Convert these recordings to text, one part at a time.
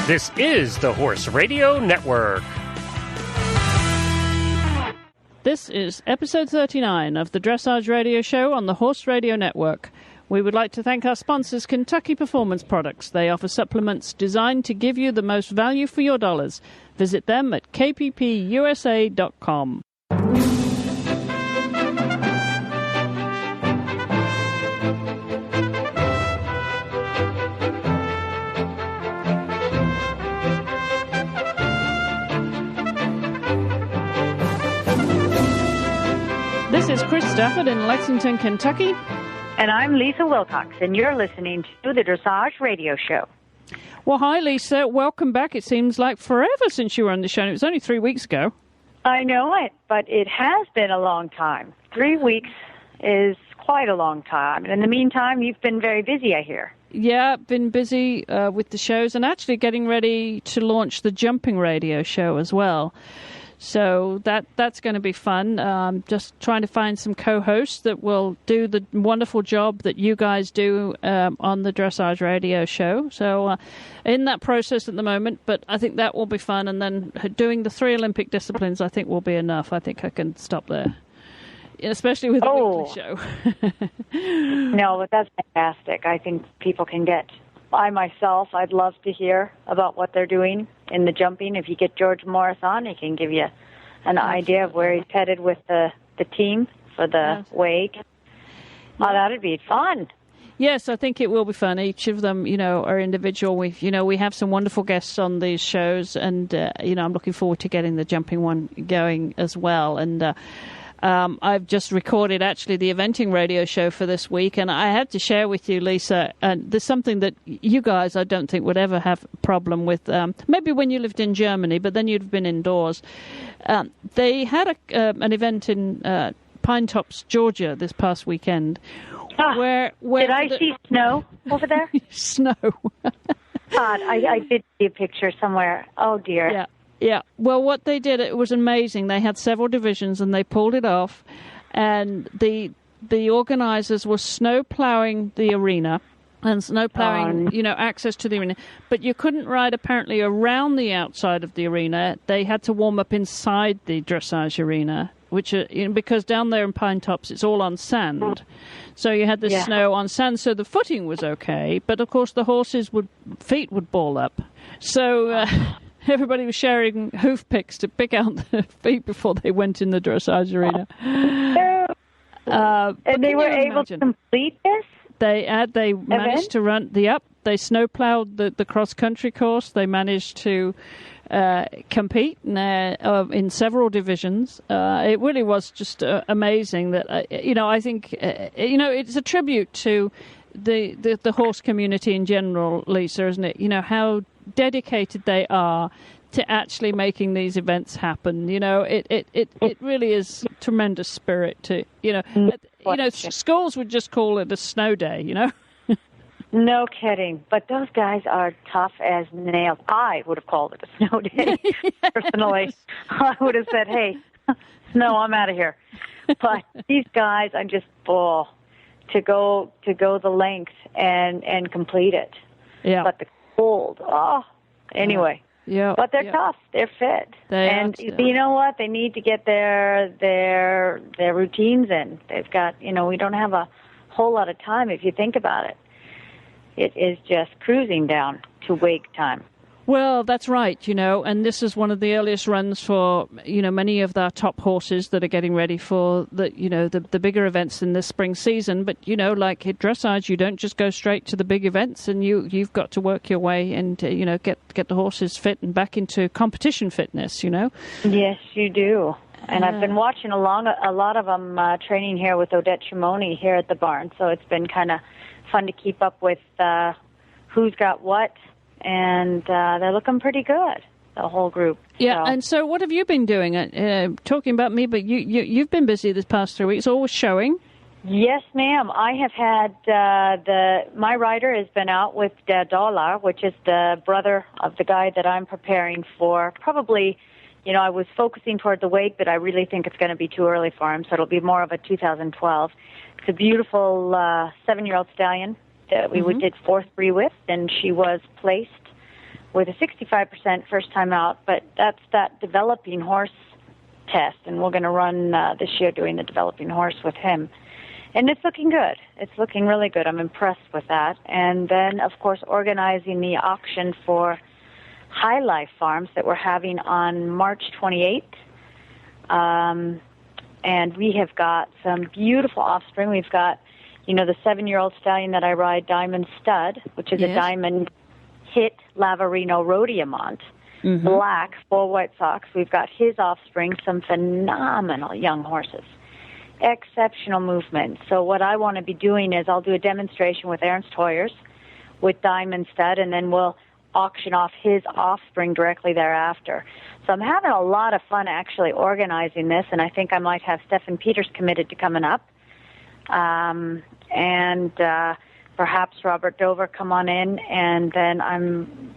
This is the Horse Radio Network. This is episode 39 of the Dressage Radio Show on the Horse Radio Network. We would like to thank our sponsors, Kentucky Performance Products. They offer supplements designed to give you the most value for your dollars. Visit them at kppusa.com. This is Chris Stafford in Lexington, Kentucky. And I'm Lisa Wilcox, and you're listening to the Dressage Radio Show. Well, hi, Lisa. Welcome back. It seems like forever since you were on the show. It was only 3 weeks ago. I know it, but it has been a long time. 3 weeks is quite a long time. And in the meantime, you've been very busy, I hear. Yeah, been busy with the shows and actually getting ready to launch the jumping radio show as well. So that's going to be fun. Just trying to find some co-hosts that will do the wonderful job that you guys do on the Dressage Radio Show. So in that process at the moment, but I think that will be fun. And then doing the 3 Olympic disciplines, I think, will be enough. I think I can stop there, especially with the weekly show. No, but that's fantastic. I think people can get... I'd love to hear about what they're doing in the jumping. If you get George Morris on, he can give you an idea of where he's headed with the team for the wake. Oh, that'd be fun. Yes, I think it will be fun. Each of them, are individual. We have some wonderful guests on these shows, and I'm looking forward to getting the jumping one going as well. And I've just recorded, actually, the eventing radio show for this week, and I have to share with you, Lisa, and there's something that you guys, I don't think, would ever have a problem with, maybe when you lived in Germany, but then you'd have been indoors. They had an event in Pine Tops, Georgia, this past weekend. Where did I see snow over there? Snow. God, I did see a picture somewhere. Oh, dear. Yeah. Yeah, well, what they did, it was amazing. They had several divisions, and they pulled it off. And the organizers were snow plowing the arena and snow plowing, access to the arena. But you couldn't ride, apparently, around the outside of the arena. They had to warm up inside the dressage arena, which because down there in Pine Tops, it's all on sand. So you had the snow on sand, so the footing was okay. But, of course, the horses' feet would ball up. So... everybody was sharing hoof picks to pick out the feet before they went in the dressage arena. And they were able to complete this? They managed to run they snow plowed the cross-country course. They managed to compete in several divisions. It really was just amazing that, I think, it's a tribute to the horse community in general, Lisa, isn't it? How dedicated they are to actually making these events happen. It really is tremendous spirit to, schools would just call it a snow day, No kidding. But those guys are tough as nails. I would have called it a snow day, personally. I would have said, hey, snow, I'm out of here. But these guys, I'm just full to go the length and complete it. Yeah. But the cold, anyway. Yeah. But they're tough. They're fit. You know what? They need to get their routines in. They've got, we don't have a whole lot of time if you think about it. It is just cruising down to wake time. Well, that's right, and this is one of the earliest runs for, many of our top horses that are getting ready for the bigger events in this spring season. But, like at dressage, you don't just go straight to the big events, and you've got to work your way and, get the horses fit and back into competition fitness, Yes, you do. And I've been watching a lot of them training here with Odette Shimoni here at the barn, so it's been kind of fun to keep up with who's got what. And they're looking pretty good, the whole group. Yeah, and so what have you been doing? Talking about me, but you've been busy this past 3 weeks, always showing. Yes, ma'am. I have had my rider has been out with Dollar, which is the brother of the guy that I'm preparing for. Probably, I was focusing toward the wake, but I really think it's going to be too early for him, so it'll be more of a 2012. It's a beautiful 7-year-old stallion that we did 4-3 with, and she was placed with a 65% first time out, but that's that developing horse test, and we're going to run this year doing the developing horse with him. And it's looking good. It's looking really good. I'm impressed with that. And then, of course, organizing the auction for High Life Farms that we're having on March 28th. And we have got some beautiful offspring. We've got, the 7-year-old stallion that I ride, Diamond Stud, which is a diamond hit Lavarino Rhodiamont, black, full white socks. We've got his offspring, some phenomenal young horses. Exceptional movement. So what I want to be doing is I'll do a demonstration with Ernst Hoyers with Diamond Stud, and then we'll auction off his offspring directly thereafter. So I'm having a lot of fun actually organizing this, and I think I might have Stefan Peters committed to coming up. And perhaps Robert Dover come on in, and then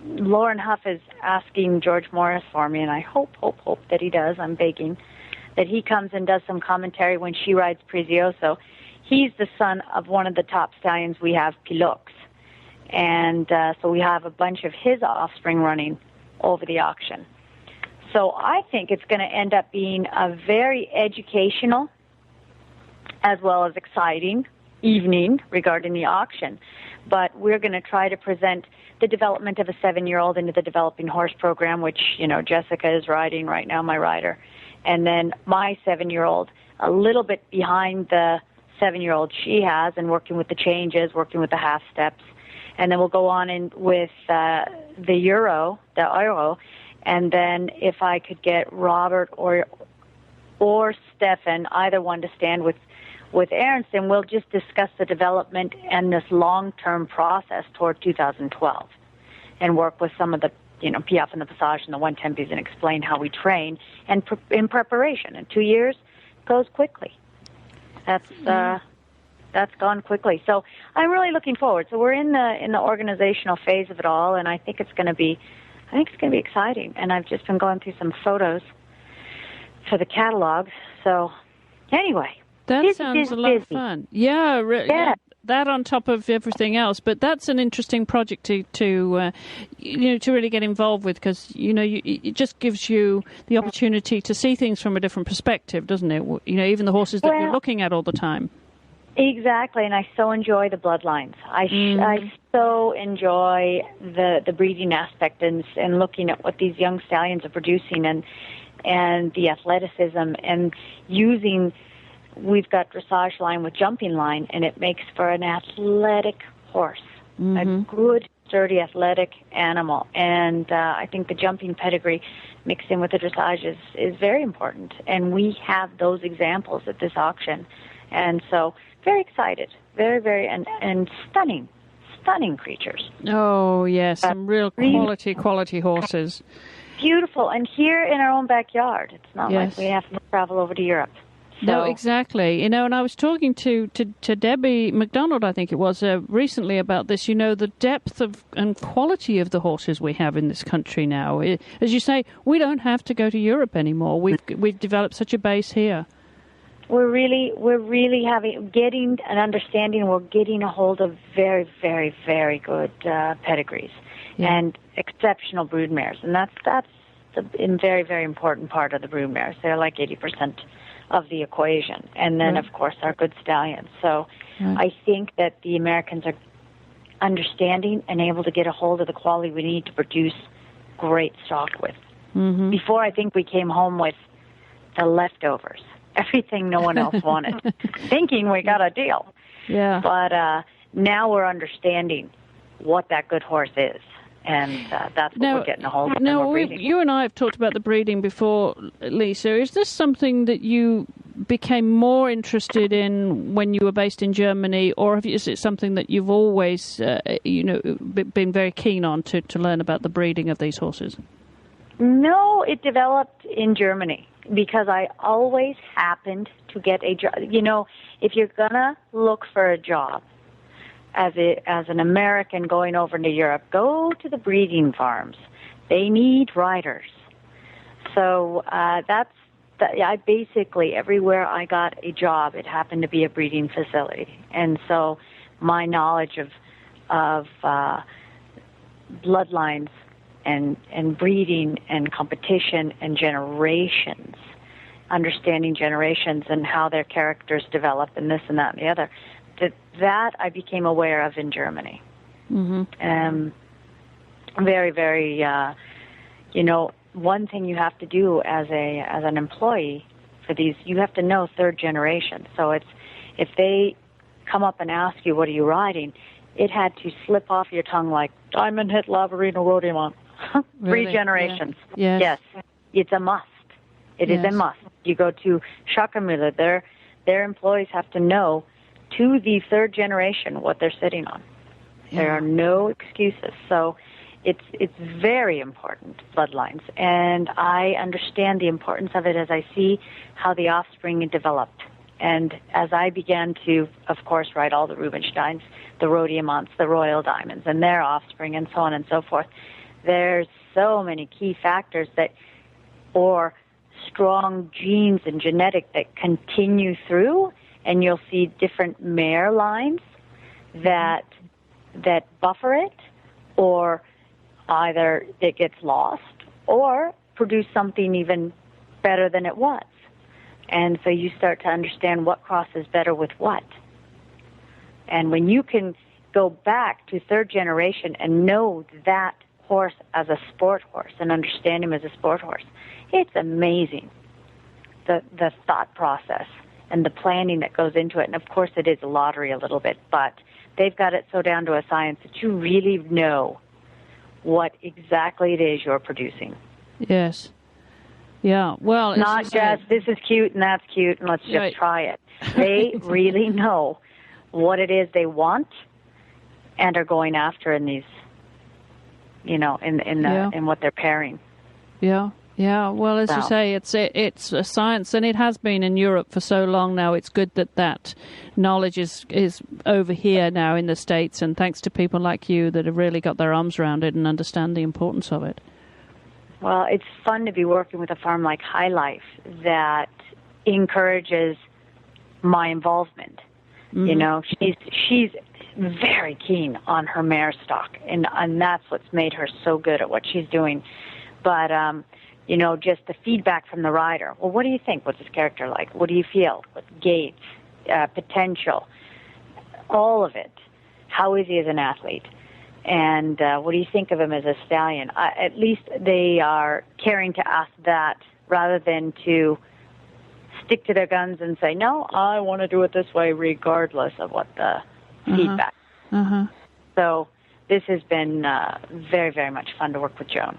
Lauren Huff is asking George Morris for me, and I hope that he does. I'm begging that he comes and does some commentary when she rides Prezioso. He's the son of one of the top stallions we have, Pilux. And so we have a bunch of his offspring running over the auction. So I think it's going to end up being a very educational as well as exciting evening regarding the auction. But we're going to try to present the development of a 7-year-old into the developing horse program, which, Jessica is riding right now, my rider. And then my 7-year-old, a little bit behind the 7-year-old she has, and working with the changes, working with the half steps. And then we'll go on in with the Euro, and then if I could get Robert or Stefan, either one, to stand with Ernst, and we'll just discuss the development and this long-term process toward 2012, and work with some of the Piaf and the Passage and the 110Bs and explain how we train and in preparation. And 2 years goes quickly. That's gone quickly. So I'm really looking forward. So we're in the organizational phase of it all, and I think it's going to be exciting. And I've just been going through some photos for the catalog. So anyway, that sounds a lot of fun. Yeah. That on top of everything else, but that's an interesting project to really get involved with, because it just gives you the opportunity to see things from a different perspective, doesn't it? Even the horses that you're looking at all the time. Exactly, and I so enjoy the bloodlines. I so enjoy the breeding aspect and looking at what these young stallions are producing and the athleticism and using. We've got dressage line with jumping line, and it makes for an athletic horse, a good, sturdy, athletic animal. And I think the jumping pedigree mixed in with the dressage is very important. And we have those examples at this auction. And so very excited, very, very, and stunning creatures. Oh, yes, some real quality horses. Beautiful, and here in our own backyard. It's not like we have to travel over to Europe. So. No, exactly. And I was talking to Debbie McDonald, I think it was, recently about this. The depth of and quality of the horses we have in this country now. As you say, we don't have to go to Europe anymore. We've developed such a base here. We're really getting an understanding. We're getting a hold of very, very, very good pedigrees and exceptional broodmares, and that's a very, very important part of the broodmares. They're like 80% of the equation, and then of course our good stallions. So I think that the Americans are understanding and able to get a hold of the quality we need to produce great stock with. Before, I think we came home with the leftovers, everything no one else wanted, thinking we got a deal. Yeah. But now we're understanding what that good horse is. And that's what we're getting a hold of. Now, you and I have talked about the breeding before, Lisa. Is this something that you became more interested in when you were based in Germany, or is it something that you've always, been very keen on to learn about the breeding of these horses? No, it developed in Germany because I always happened to get a job. If you're gonna look for a job, as an American going over to Europe, go to the breeding farms. They need riders. So I basically, everywhere I got a job, it happened to be a breeding facility. And so my knowledge of bloodlines and breeding and competition and generations, understanding generations and how their characters develop and this and that and the other. That I became aware of in Germany. Mm-hmm. Very, very, one thing you have to do as an employee for these, you have to know third generation. So it's, if they come up and ask you, what are you riding? It had to slip off your tongue like Diamond Hit Lavarino Rodiamont. Really? 3 generations. Yeah. Yes. It's a must. It is a must. You go to Schackermüller, their employees have to know to the third generation what they're sitting on. Yeah. There are no excuses. So it's very important, bloodlines. And I understand the importance of it as I see how the offspring developed. And as I began to, of course, write all the Rubinsteins, the Rodiamonts, the Royal Diamonds, and their offspring, and so on and so forth, there's so many key factors or strong genes and genetic that continue through, and you'll see different mare lines that buffer it, or either it gets lost or produce something even better than it was. And so you start to understand what crosses better with what. And when you can go back to third generation and know that horse as a sport horse and understand him as a sport horse, it's amazing, the thought process and the planning that goes into it. And of course it is a lottery a little bit, but they've got it so down to a science that you really know what exactly it is you're producing. Yes. Yeah, well, not just this is cute and that's cute and let's just try it. They really know what it is they want and are going after in these, in what they're pairing. Yeah. Yeah, well, as you say, it's a science, and it has been in Europe for so long now. It's good that knowledge is over here now in the States, and thanks to people like you that have really got their arms around it and understand the importance of it. Well, it's fun to be working with a farm like High Life that encourages my involvement. Mm-hmm. She's very keen on her mare stock, and that's what's made her so good at what she's doing. But just the feedback from the rider. Well, what do you think? What's his character like? What do you feel? What gaits, potential, all of it. How is he as an athlete? And what do you think of him as a stallion? At least they are caring to ask that rather than to stick to their guns and say, no, I want to do it this way regardless of what the feedback. Uh-huh. So this has been very, very much fun to work with Joan.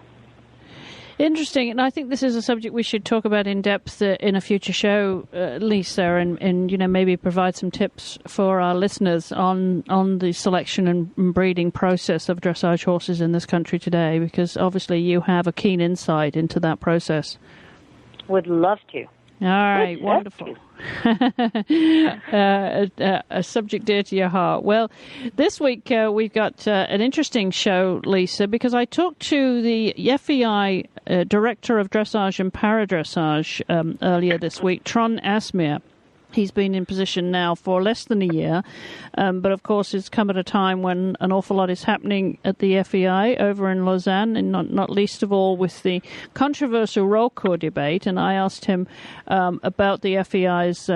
Interesting, and I think this is a subject we should talk about in depth in a future show, Lisa, and maybe provide some tips for our listeners on the selection and breeding process of dressage horses in this country today, because obviously you have a keen insight into that process. Would love to. All right, wonderful. A subject dear to your heart. Well, this week we've got an interesting show, Lisa, because I talked to the FEI Director of Dressage and Paradressage earlier this week, Trond Asmyr. He's been in position now for less than a year, but of course it's come at a time when an awful lot is happening at the FEI over in Lausanne, and not least of all with the controversial roll call debate. And I asked him about the FEI's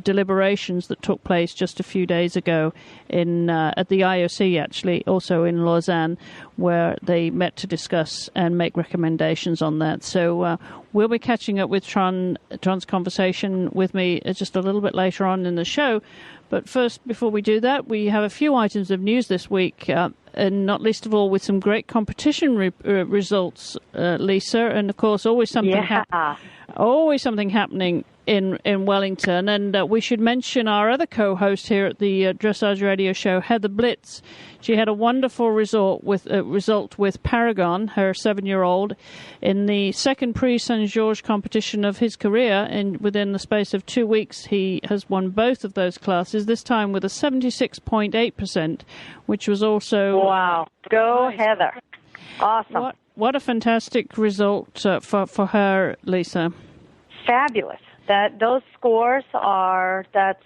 deliberations that took place just a few days ago at the IOC, actually, also in Lausanne, where they met to discuss and make recommendations on that. So we'll be catching up with Trond's conversation with me just a little bit later on in the show. But first, before we do that, we have a few items of news this week, and not least of all with some great competition results, Lisa. And of course, always something happening in Wellington. And we should mention our other co-host here at the Dressage Radio Show, Heather Blitz. She had a wonderful result with Paragon, her 7-year-old, in the second Prix Saint-Georges competition of his career. And within the space of 2 weeks, he has won both of those classes, this time with a 76.8%, which was also... Wow. Go Heather. Awesome. What a fantastic result for her, Lisa. Fabulous. Those scores that's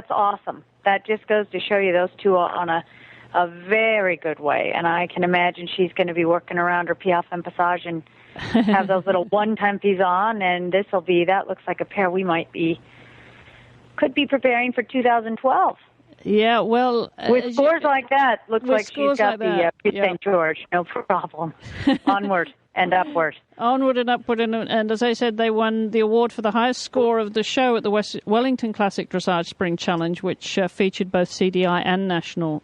awesome. That just goes to show you those two are on a a very good way. And I can imagine she's going to be working around her piaffe and passage and have those little one-tempies on. And that looks like a pair could be preparing for 2012. Yeah, well... with scores like that, looks like she's got the St. George. No problem. Onward and upward. Onward and upward. And as I said, they won the award for the highest score of the show at the Wellington Classic Dressage Spring Challenge, which featured both CDI and national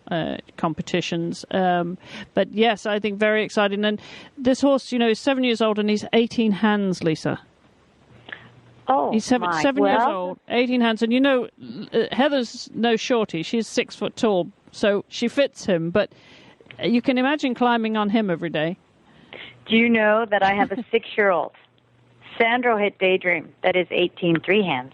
competitions. But yes, I think very exciting. And this horse, is 7 years old and he's 18 hands, Lisa. Oh, he's seven years old, 18 hands. And Heather's no shorty. She's 6 foot tall, so she fits him. But you can imagine climbing on him every day. Do you know that I have a 6-year-old? Sandro hit Daydream that is 18 3 hands.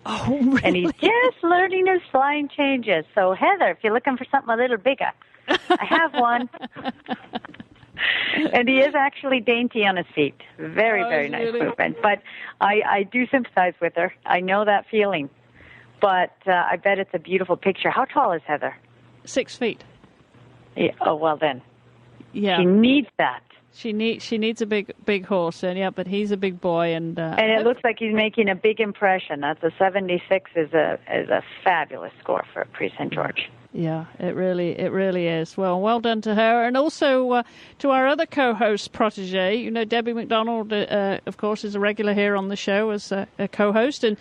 Oh, really? And he's just learning his flying changes. So, Heather, if you're looking for something a little bigger, I have one. And he is actually dainty on his feet. Very, very nice movement. But I do sympathize with her. I know that feeling. But I bet it's a beautiful picture. How tall is Heather? 6 feet. Yeah, oh, well then. Yeah. She needs that. She needs a big horse, but he's a big boy, and it looks like he's making a big impression. That's a 76 is a fabulous score for Pre-St. George. Yeah, it really is. Well done to her, and also to our other co-host protege. Debbie McDonald, of course, is a regular here on the show as a co-host, and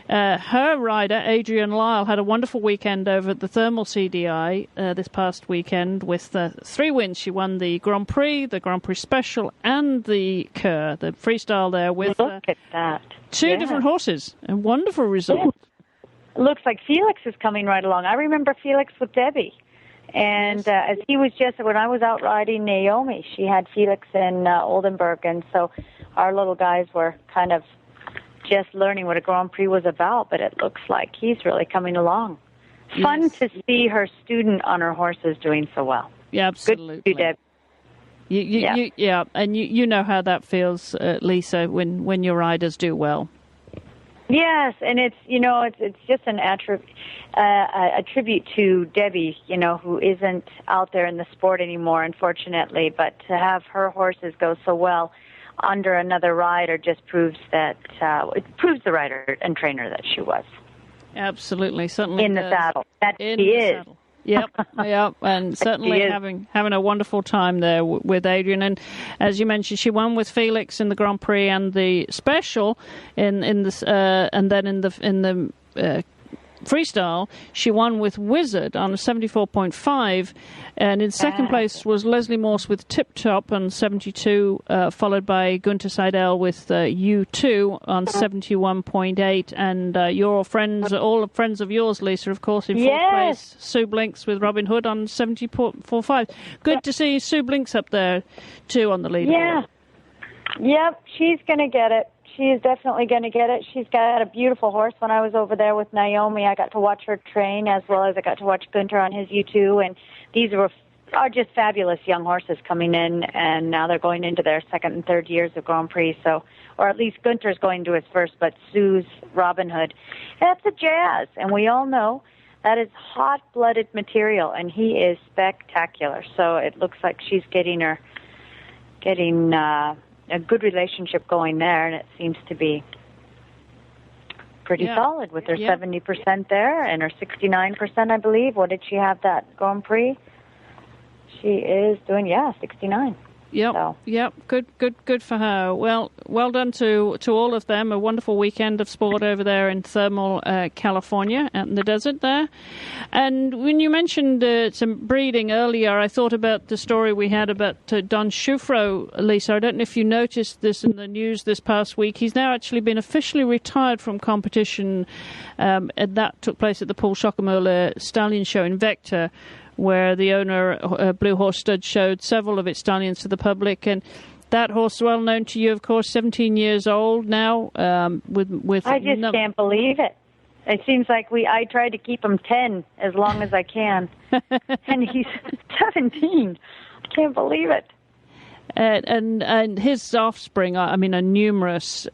her rider Adrian Lyle had a wonderful weekend over at the Thermal CDI this past weekend with 3 wins. She won the Grand Prix, the Grand Prix Special, and the Kerr, the freestyle there with look at that. 2 different horses. A wonderful result. Yeah. Looks like Felix is coming right along. I remember Felix with Debbie. And as he was when I was out riding Naomi, she had Felix in Oldenburg. And so our little guys were kind of just learning what a Grand Prix was about. But it looks like he's really coming along. Yes. Fun to see her student on her horses doing so well. Yeah, absolutely. Good to Debbie. Yeah, and you know how that feels, Lisa, when your riders do well. Yes, and it's just a tribute to Debbie, who isn't out there in the sport anymore, unfortunately. But to have her horses go so well under another rider just proves that it proves the rider and trainer that she was. Absolutely, certainly in the saddle. That she is. Saddle. Yep, and certainly having a wonderful time there with Adrian. And as you mentioned, she won with Felix in the Grand Prix and the Special in this, and then in the freestyle, she won with Wizard on a 74.5, and in second place was Leslie Morse with Tip Top on 72, followed by Gunter Seidel with U2 on 71.8, and all friends of yours, Lisa, of course, in fourth place, Sue Blinks with Robin Hood on 70.45. Good to see Sue Blinks up there too on the leaderboard. Yeah. Yep, she's going to get it. She's definitely going to get it. She's got a beautiful horse. When I was over there with Naomi, I got to watch her train as well as I got to watch Gunter on his U2. And these are just fabulous young horses coming in, and now they're going into their second and third years of Grand Prix. So, or at least Gunter's going to his first, but Sue's Robin Hood. That's a Jazz, and we all know that is hot-blooded material, and he is spectacular. So it looks like she's getting a good relationship going there, and it seems to be pretty solid with her 70% there and her 69%, I believe. What did she have that Grand Prix? She is doing 69. Yep. So. Yep. Good for her. Well done to all of them. A wonderful weekend of sport over there in Thermal, California, out in the desert there. And when you mentioned some breeding earlier, I thought about the story we had about Don Schufro, Lisa. I don't know if you noticed this in the news this past week. He's now actually been officially retired from competition, and that took place at the Paul Schockenmöller Stallion Show in Vector, where the owner, Blue Horse Stud, showed several of its stallions to the public. And that horse, well known to you, of course, 17 years old now. With I just can't believe it. It seems like I try to keep him 10 as long as I can. And he's 17. I can't believe it. And his offspring, are numerous.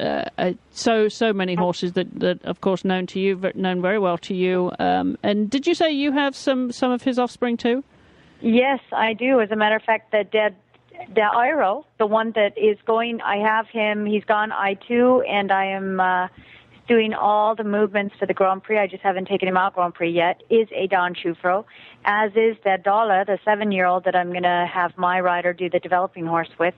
So many horses that of course known very well to you. And did you say you have some of his offspring too? Yes, I do. As a matter of fact, the Iro, the one that is going, I have him, he's gone I2, and I am doing all the movements for the Grand Prix. I just haven't taken him out Grand Prix yet, is a Don Schufro, as is the Dollar, the 7-year-old that I'm going to have my rider do the developing horse with.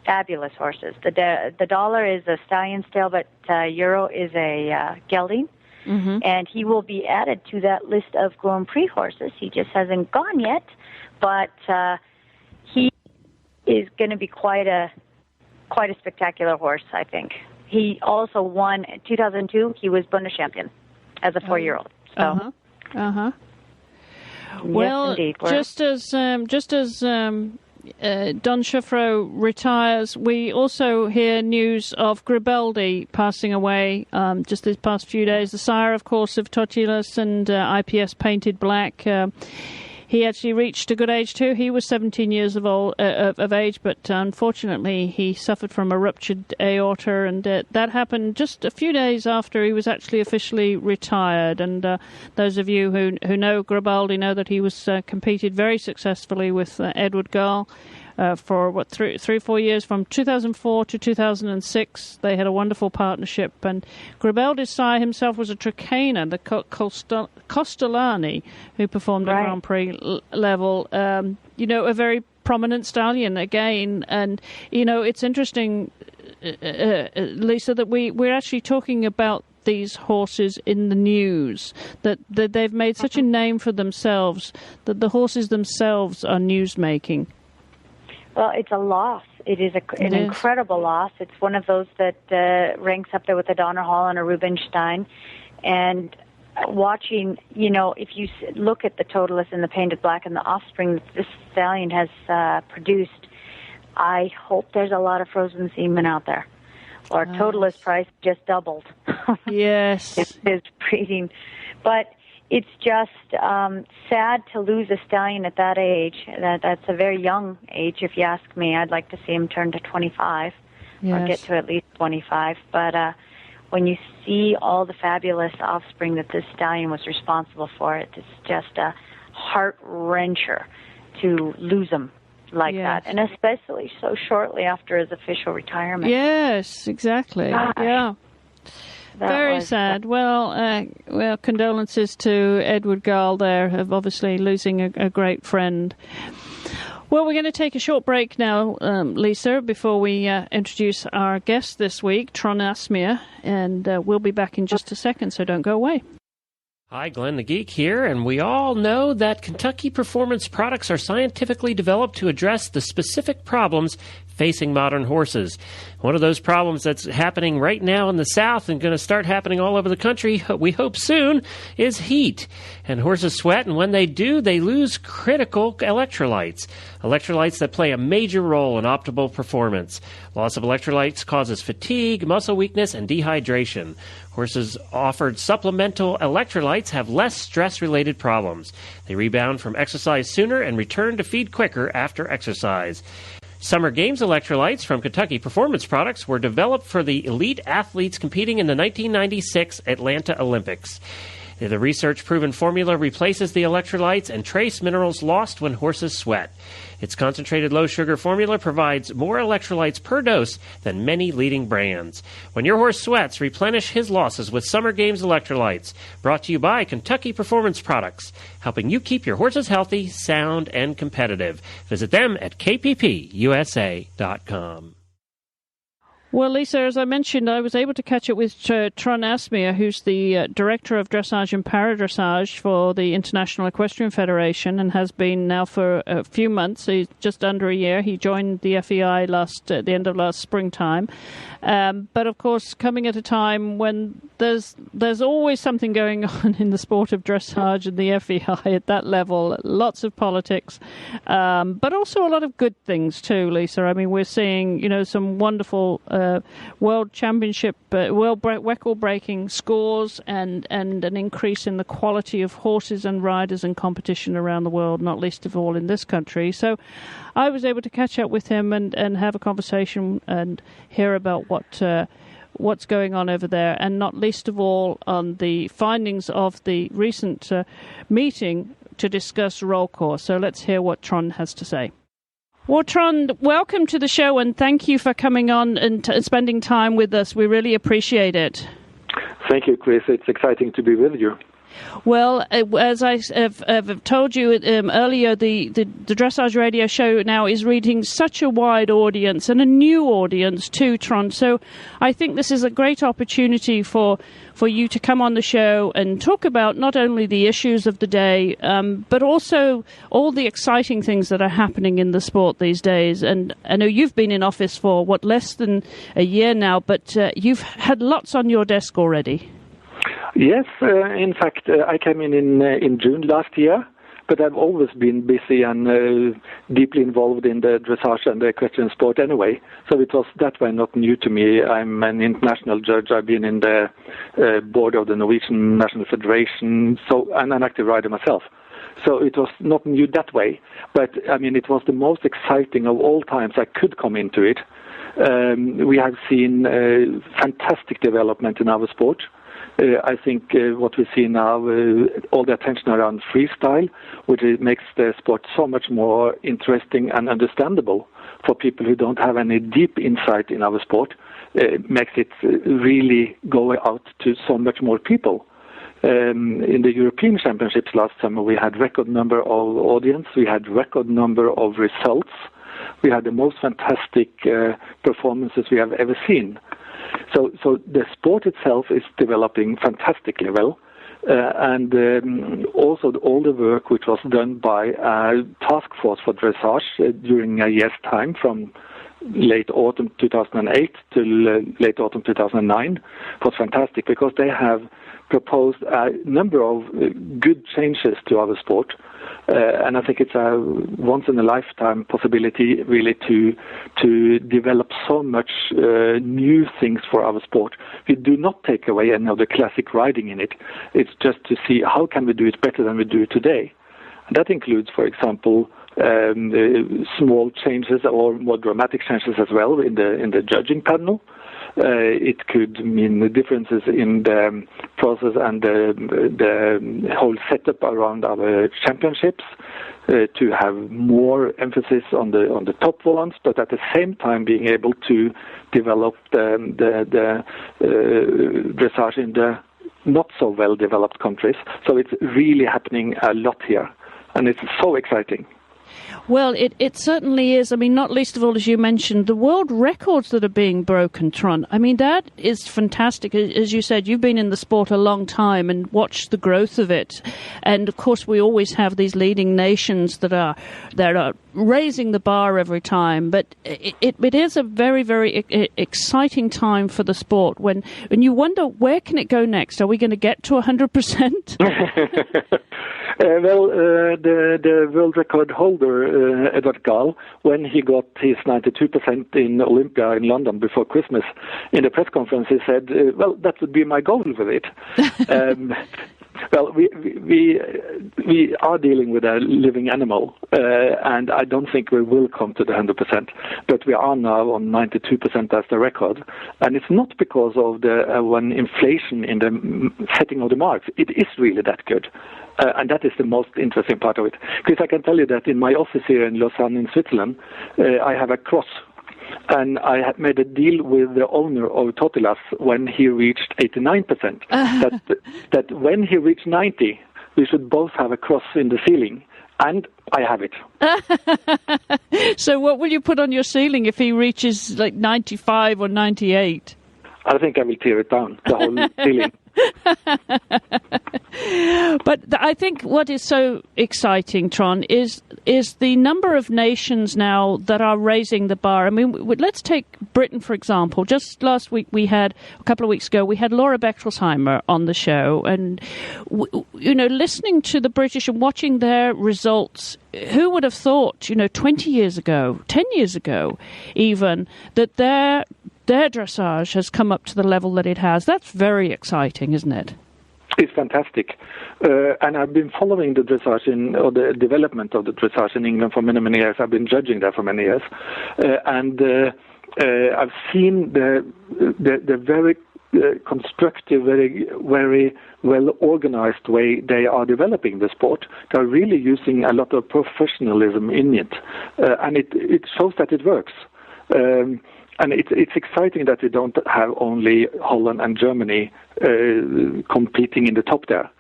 Fabulous horses. The Dollar is a stallion still, but Euro is a gelding. Mm-hmm. And he will be added to that list of Grand Prix horses. He just hasn't gone yet, but he is going to be quite a spectacular horse, I think. He also won in 2002. He was Bundes champion as a 4-year-old. So, Well, yes, indeed. just as Don Schufro retires, we also hear news of Gribaldi passing away just these past few days. The sire, of course, of Totulus and IPS Painted Black. He actually reached a good age too. He was 17 years of age, but unfortunately he suffered from a ruptured aorta, and that happened just a few days after he was actually officially retired. And those of you who know Gribaldi know that he was competed very successfully with Edward Gall. For 3-4 years, from 2004 to 2006. They had a wonderful partnership, and Gribaldi's sire himself was a Trecana, the Costellani, who performed at Grand Prix level. A very prominent stallion again, and it's interesting, Lisa, that we're actually talking about these horses in the news, that they've made such a name for themselves, that the horses themselves are news-making. Well, it's a loss. It is an incredible loss. It's one of those that ranks up there with a Donner Hall and a Rubinstein. And watching, if you look at the Totulus and the Painted Black and the offspring that this stallion has produced, I hope there's a lot of frozen semen out there. Or Totulus price just doubled. Yes. His breeding. But it's just sad to lose a stallion at that age. That's a very young age, if you ask me. I'd like to see him turn to 25 or get to at least 25. But when you see all the fabulous offspring that this stallion was responsible for, it's just a heart-wrencher to lose him like that, and especially so shortly after his official retirement. Yes, exactly. Gosh. Yeah. Very sad. Well, condolences to Edward Gall there, of obviously losing a great friend. Well, we're going to take a short break now, Lisa, before we introduce our guest this week, Trond Asmyr, and we'll be back in just a second, so don't go away. Hi, Glenn the Geek here, and we all know that Kentucky Performance products are scientifically developed to address the specific problems facing modern horses. One of those problems that's happening right now in the South and going to start happening all over the country, we hope soon, is heat. And horses sweat, and when they do, they lose critical electrolytes. Electrolytes that play a major role in optimal performance. Loss of electrolytes causes fatigue, muscle weakness, and dehydration. Horses offered supplemental electrolytes have less stress-related problems. They rebound from exercise sooner and return to feed quicker after exercise. Summer Games electrolytes from Kentucky Performance Products were developed for the elite athletes competing in the 1996 Atlanta Olympics. The research-proven formula replaces the electrolytes and trace minerals lost when horses sweat. Its concentrated low-sugar formula provides more electrolytes per dose than many leading brands. When your horse sweats, replenish his losses with Summer Games electrolytes. Brought to you by Kentucky Performance Products, helping you keep your horses healthy, sound, and competitive. Visit them at kppusa.com. Well, Lisa, as I mentioned, I was able to catch up with Trond Asmyr, who's the Director of Dressage and Paradressage for the International Equestrian Federation and has been now for a few months, just under a year. He joined the FEI at the end of last springtime. But, of course, coming at a time when there's always something going on in the sport of dressage and the FEI at that level, lots of politics, but also a lot of good things too, Lisa. I mean, we're seeing, some wonderful world championship, world record-breaking scores and an increase in the quality of horses and riders and competition around the world, not least of all in this country. So I was able to catch up with him and have a conversation and hear about what's going on over there, and not least of all on the findings of the recent meeting to discuss roll course. So let's hear what Trond has to say. Well, Trond, welcome to the show, and thank you for coming on and spending time with us. We really appreciate it. Thank you, Chris. It's exciting to be with you. Well, as I have told you earlier, the Dressage radio show now is reaching such a wide audience and a new audience too, Trond. So I think this is a great opportunity for you to come on the show and talk about not only the issues of the day, but also all the exciting things that are happening in the sport these days. And I know you've been in office for, less than a year now, but you've had lots on your desk already. Yes, in fact, I came in June last year, but I've always been busy and deeply involved in the dressage and the equestrian sport anyway. So it was that way not new to me. I'm an international judge. I've been in the board of the Norwegian National Federation, so I'm an active rider myself. So it was not new that way, but I mean it was the most exciting of all times I could come into it. We have seen fantastic development in our sport. I think what we see now, all the attention around freestyle, which makes the sport so much more interesting and understandable for people who don't have any deep insight in our sport, makes it really go out to so much more people. In the European Championships last summer, we had record number of audience, we had record number of results, we had the most fantastic performances we have ever seen. So the sport itself is developing fantastically well, and also all the work which was done by a task force for dressage during a year's time from late autumn 2008 to late autumn 2009 was fantastic because they have proposed a number of good changes to our sport. And I think it's a once-in-a-lifetime possibility, really, to develop so much new things for our sport. We do not take away any of the classic riding in it. It's just to see how can we do it better than we do it today. And that includes, for example, small changes or more dramatic changes as well in the judging panel. It could mean the differences in the process and the whole setup around our championships to have more emphasis on the top ones, but at the same time being able to develop the dressage in the not so well developed countries. So it's really happening a lot here, and it's so exciting. Well, it certainly is. I mean, not least of all, as you mentioned, the world records that are being broken, Trond. I mean, that is fantastic. As you said, you've been in the sport a long time and watched the growth of it. And, of course, we always have these leading nations that are raising the bar every time. But it is a very, very exciting time for the sport when you wonder, where can it go next? Are we going to get to 100%? The world record holder, Edvard Gall, when he got his 92% in Olympia in London before Christmas, in the press conference he said, well, that would be my goal with it. Well, we are dealing with a living animal, and I don't think we will come to the 100%, but we are now on 92% as the record, and it's not because of the one inflation in the setting of the marks. It is really that good. And that is the most interesting part of it. Because I can tell you that in my office here in Lausanne in Switzerland, I have a cross. And I had made a deal with the owner of Totilas when he reached 89%. That when he reached 90, we should both have a cross in the ceiling. And I have it. So what will you put on your ceiling if he reaches like 95 or 98? I think I will tear it down, the whole ceiling. But I think what is so exciting, Trond, is the number of nations now that are raising the bar. I mean, let's take Britain, for example. Just last week a couple of weeks ago, we had Laura Bechtolsheimer on the show. And, listening to the British and watching their results, who would have thought, 20 years ago, 10 years ago even, that their dressage has come up to the level that it has? That's very exciting, isn't it? It's fantastic. And I've been following the dressage or the development of the dressage in England for many, many years. I've been judging there for many years. And I've seen the very constructive, very well organized way they are developing the sport. They're really using a lot of professionalism in it, and it shows that it works. And it's exciting that we don't have only Holland and Germany competing in the top there.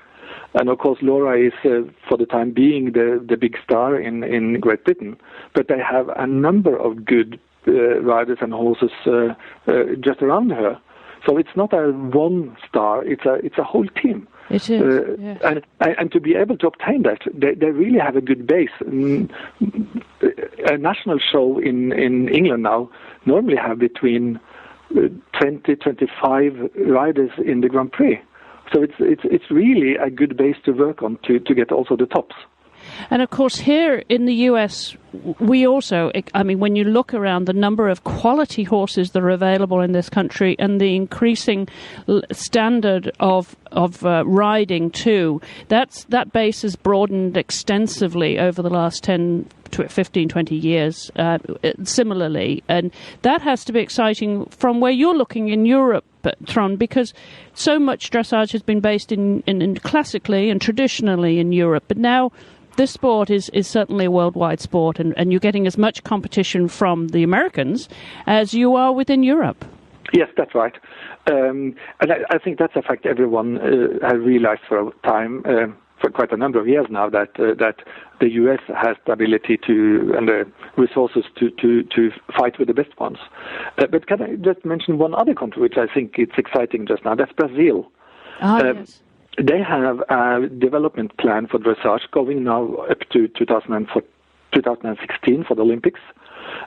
And of course, Laura is, for the time being, the big star in Great Britain. But they have a number of good riders and horses just around her. So it's not a one star; it's a whole team. It is, yes. And to be able to obtain that, they really have a good base. A national show in England now normally have between 20-25 riders in the Grand Prix. So it's really a good base to work on to get also the tops. And of course, here in the US, we also, I mean, when you look around the number of quality horses that are available in this country and the increasing standard of riding too, that base has broadened extensively over the last 10, 15, 20 years, similarly. And that has to be exciting from where you're looking in Europe, Trond, because so much dressage has been based in classically and traditionally in Europe, but now this sport is certainly a worldwide sport, and you're getting as much competition from the Americans as you are within Europe. Yes, that's right. And I think that's a fact everyone has realized for a time, for quite a number of years now, that the US has the ability to and the resources to fight with the best ones. But can I just mention one other country which I think it's exciting just now? That's Brazil. Yes. They have a development plan for dressage going now up to 2016 for the Olympics.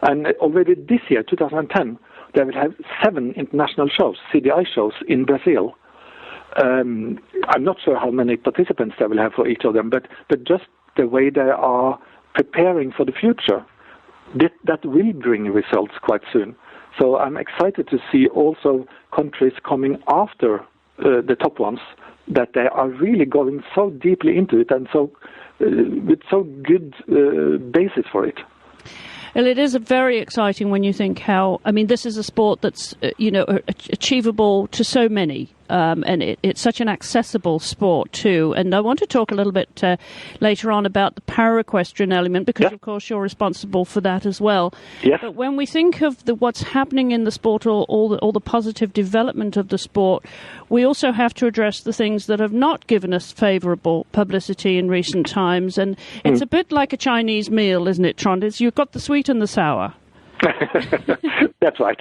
And already this year, 2010, they will have 7 international shows, CDI shows, in Brazil. I'm not sure how many participants they will have for each of them, but just the way they are preparing for the future, that will bring results quite soon. So I'm excited to see also countries coming after the top ones, that they are really going so deeply into it and so with so good basis for it. Well, it is very exciting when you think how, I mean, this is a sport that's, achievable to so many. And it's such an accessible sport too. And I want to talk a little bit later on about the para-equestrian element, because of course you're responsible for that as well. Yes. But when we think of what's happening in the sport, or all the positive development of the sport, we also have to address the things that have not given us favourable publicity in recent times. And it's a bit like a Chinese meal, isn't it, Trond? You've got the sweet and the sour. That's right.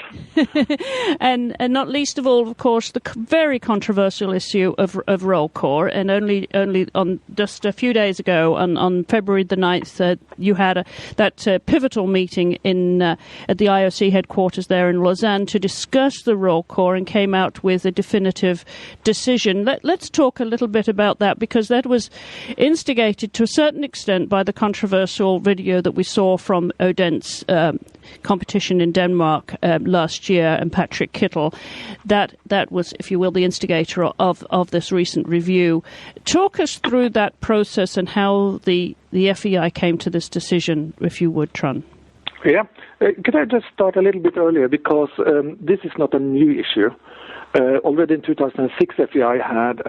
and not least of all, of course, the very controversial issue of roll call. And only on just a few days ago, on February the 9th, you had that pivotal meeting at the IOC headquarters there in Lausanne to discuss the roll call, and came out with a definitive decision. Let's talk a little bit about that, because that was instigated to a certain extent by the controversial video that we saw from Odense competition in Denmark last year, and Patrick Kittel. That was, if you will, the instigator of this recent review. Talk us through that process and how the FEI came to this decision, if you would, Trond. Yeah. Could I just start a little bit earlier, because this is not a new issue. Already in 2006, FEI had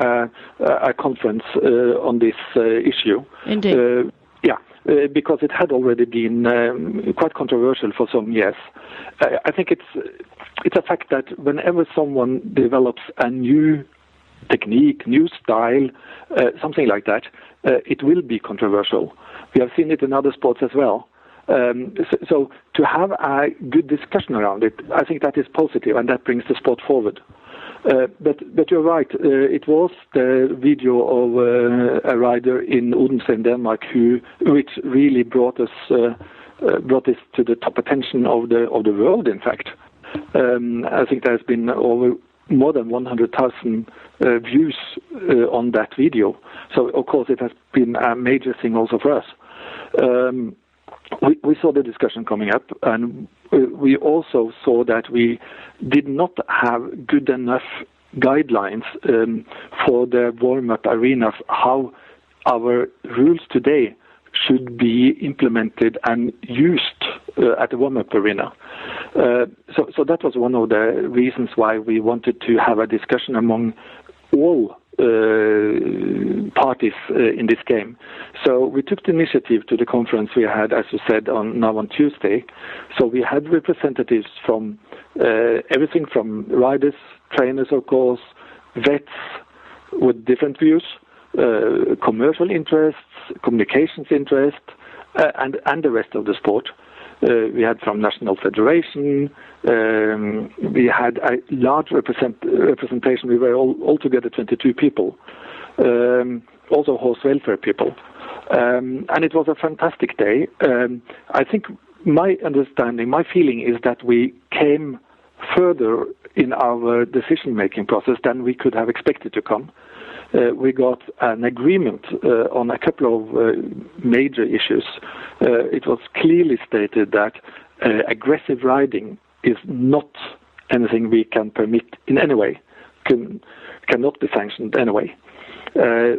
a conference on this issue. Indeed. Because it had already been quite controversial for some years. I think it's a fact that whenever someone develops a new technique, new style, something like that, it will be controversial. We have seen it in other sports as well. So to have a good discussion around it, I think that is positive, and that brings the sport forward. But you're right. It was the video of a rider in Odense in Denmark which really brought this to the top attention of the world. In fact, I think there has been over more than 100,000 views on that video. So of course it has been a major thing also for us. We saw the discussion coming up, and we also saw that we did not have good enough guidelines for the warm-up arena, how our rules today should be implemented and used at the warm-up arena. So that was one of the reasons why we wanted to have a discussion among all parties in this game. So we took the initiative to the conference we had, as you said, on Tuesday. So we had representatives from everything from riders, trainers, of course, vets with different views, commercial interests, communications interests, and the rest of the sport. We had from National Federation. We had a large representation. We were altogether 22 people, also horse welfare people. And it was a fantastic day. I think my understanding, my feeling is that we came further in our decision-making process than we could have expected to come. We got an agreement on a couple of major issues. It was clearly stated that aggressive riding is not anything we can permit in any way, cannot be sanctioned anyway.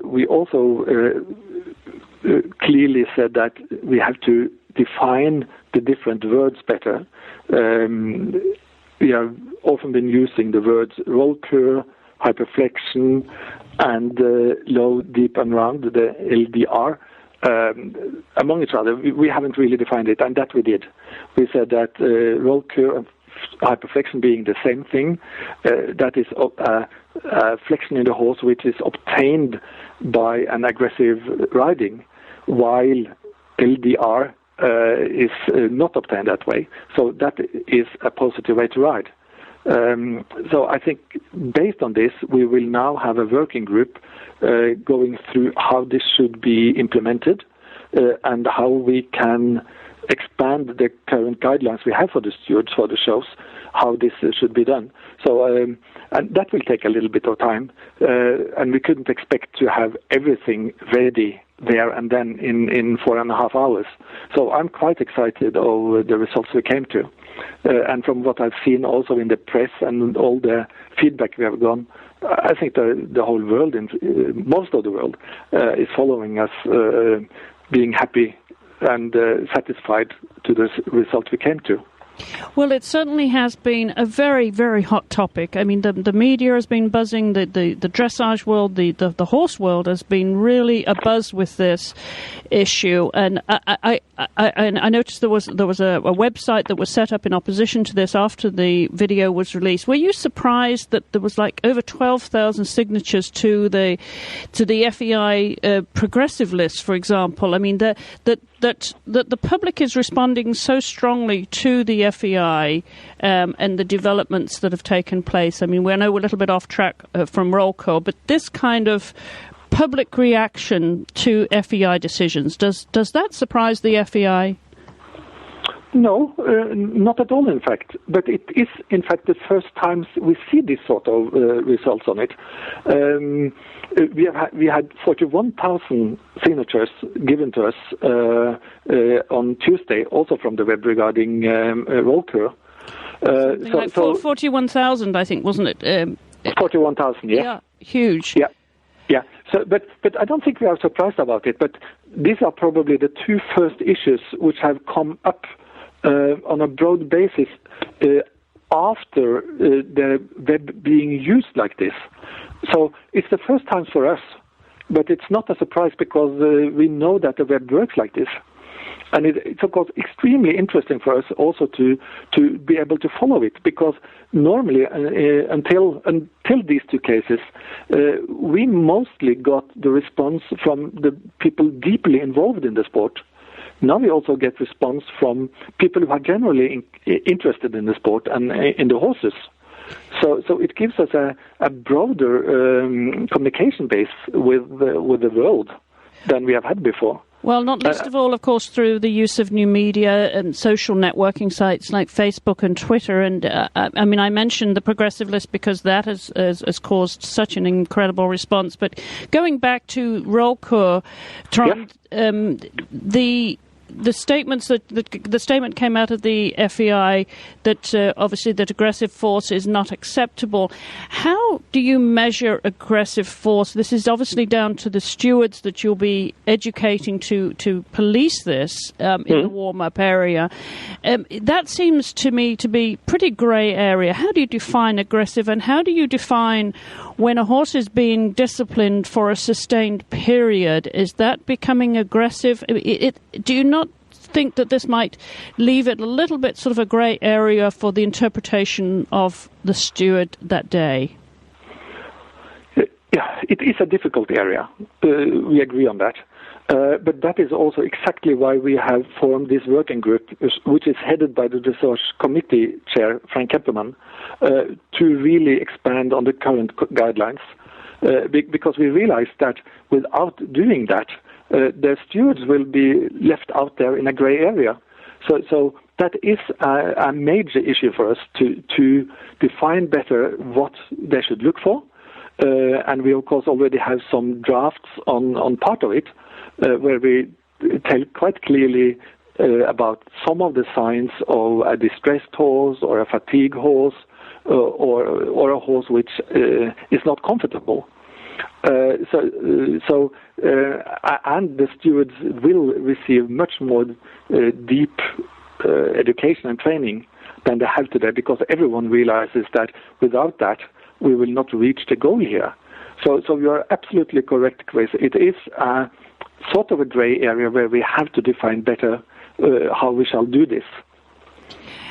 We also clearly said that we have to define the different words better. We have often been using the words roll cur, hyperflexion, and low, deep, and round, the LDR, among each other. We haven't really defined it, and that we did. We said that roll cur and hyperflexion being the same thing, that is a flexion in the horse which is obtained by an aggressive riding, while LDR is not obtained that way. So that is a positive way to ride. So I think based on this, we will now have a working group going through how this should be implemented and how we can expand the current guidelines we have for the stewards for the shows, how this should be done. So and that will take a little bit of time, and we couldn't expect to have everything ready there and then in 4.5 hours. So I'm quite excited over the results we came to. And from what I've seen also in the press and all the feedback we have gotten, I think the whole world, most of the world, is following us, being happy and satisfied to the result we came to. Well, it certainly has been a very, very hot topic. I mean, the media has been buzzing, the dressage world, the horse world has been really abuzz with this issue. And I noticed there was a website that was set up in opposition to this after the video was released. Were you surprised that there was like over 12,000 signatures to the FEI progressive list, for example? I mean, that the public is responding so strongly to the FEI and the developments that have taken place. I mean, I know we're a little bit off track from roll call, but this kind of public reaction to FEI decisions, does that surprise the FEI? No, not at all, in fact. But it is, in fact, the first time we see this sort of results on it. We had 41,000 signatures given to us on Tuesday, also from the web regarding roll cur. Like 41,000, I think, wasn't it? 41,000, yeah. Yeah, huge. Yeah. So, but I don't think we are surprised about it. But these are probably the two first issues which have come up on a broad basis after the web being used like this. So it's the first time for us, but it's not a surprise because we know that the web works like this. And it's, of course, extremely interesting for us also to be able to follow it, because normally, until these two cases, we mostly got the response from the people deeply involved in the sport. Now we also get response from people who are generally interested in the sport and in the horses. So it gives us a broader communication base with the world than we have had before. Well, not least of all, of course, through the use of new media and social networking sites like Facebook and Twitter. And I mean, I mentioned the progressive list because that has caused such an incredible response. But going back to roll cur, Trond, the statements the statement came out of the FEI that obviously that aggressive force is not acceptable. How do you measure aggressive force? This is obviously down to the stewards that you'll be educating to police this in the warm-up area. That seems to me to be pretty grey area. How do you define aggressive, and how do you define when a horse is being disciplined for a sustained period? Is that becoming aggressive? Do you not think that this might leave it a little bit sort of a grey area for the interpretation of the steward that day? Yeah, it is a difficult area. We agree on that. But that is also exactly why we have formed this working group, which is headed by the Dressage Committee Chair, Frank Kepperman, to really expand on the current guidelines. Because we realize that without doing that, the stewards will be left out there in a grey area. So that is a major issue for us to define better what they should look for. And we, of course, already have some drafts on part of it, where we tell quite clearly about some of the signs of a distressed horse or a fatigue horse or a horse which is not comfortable. And the stewards will receive much more deep education and training than they have today, because everyone realizes that without that we will not reach the goal here. So you are absolutely correct, Chris. It is a sort of a grey area where we have to define better how we shall do this.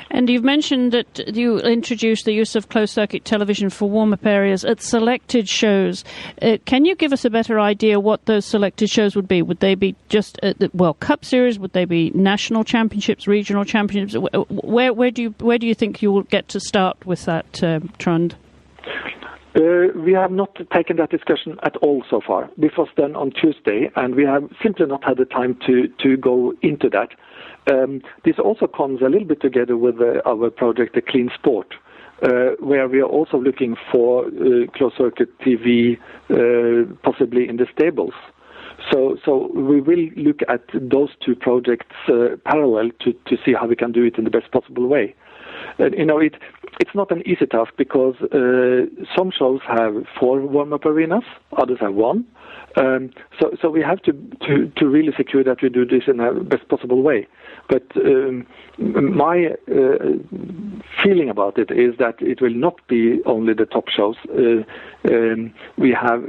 And you've mentioned that you introduced the use of closed-circuit television for warm-up areas at selected shows. Can you give us a better idea what those selected shows would be? Would they be just the World Cup Series? Would they be national championships, regional championships? Where do you think you will get to start with that, Trond? We have not taken that discussion at all so far. This was done on Tuesday, and we have simply not had the time to go into that. This also comes a little bit together with our project, The Clean Sport, where we are also looking for closed-circuit TV, possibly in the stables. So we will look at those two projects parallel to see how we can do it in the best possible way. It's not an easy task, because some shows have 4 warm-up arenas, others have 1. So we have to really secure that we do this in the best possible way. But my feeling about it is that it will not be only the top shows. We have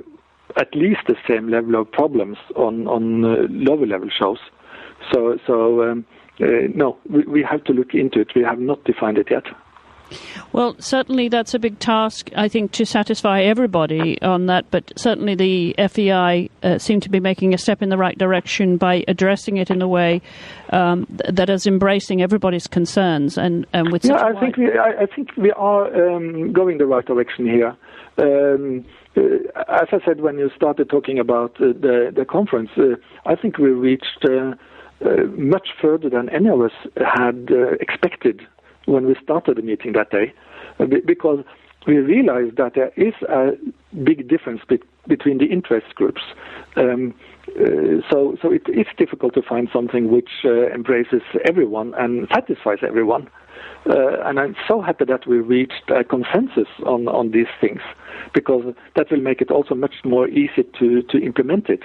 at least the same level of problems on lower level shows. No, we have to look into it. We have not defined it yet. Well, certainly that's a big task, I think, to satisfy everybody on that, but certainly the FEI seem to be making a step in the right direction by addressing it in a way that is embracing everybody's concerns. And with such I think we are going the right direction here. As I said when you started talking about the conference, I think we reached much further than any of us had expected when we started the meeting that day, because we realized that there is a big difference between the interest groups. So it is difficult to find something which embraces everyone and satisfies everyone. And I'm so happy that we reached a consensus on these things, because that will make it also much more easy to implement it.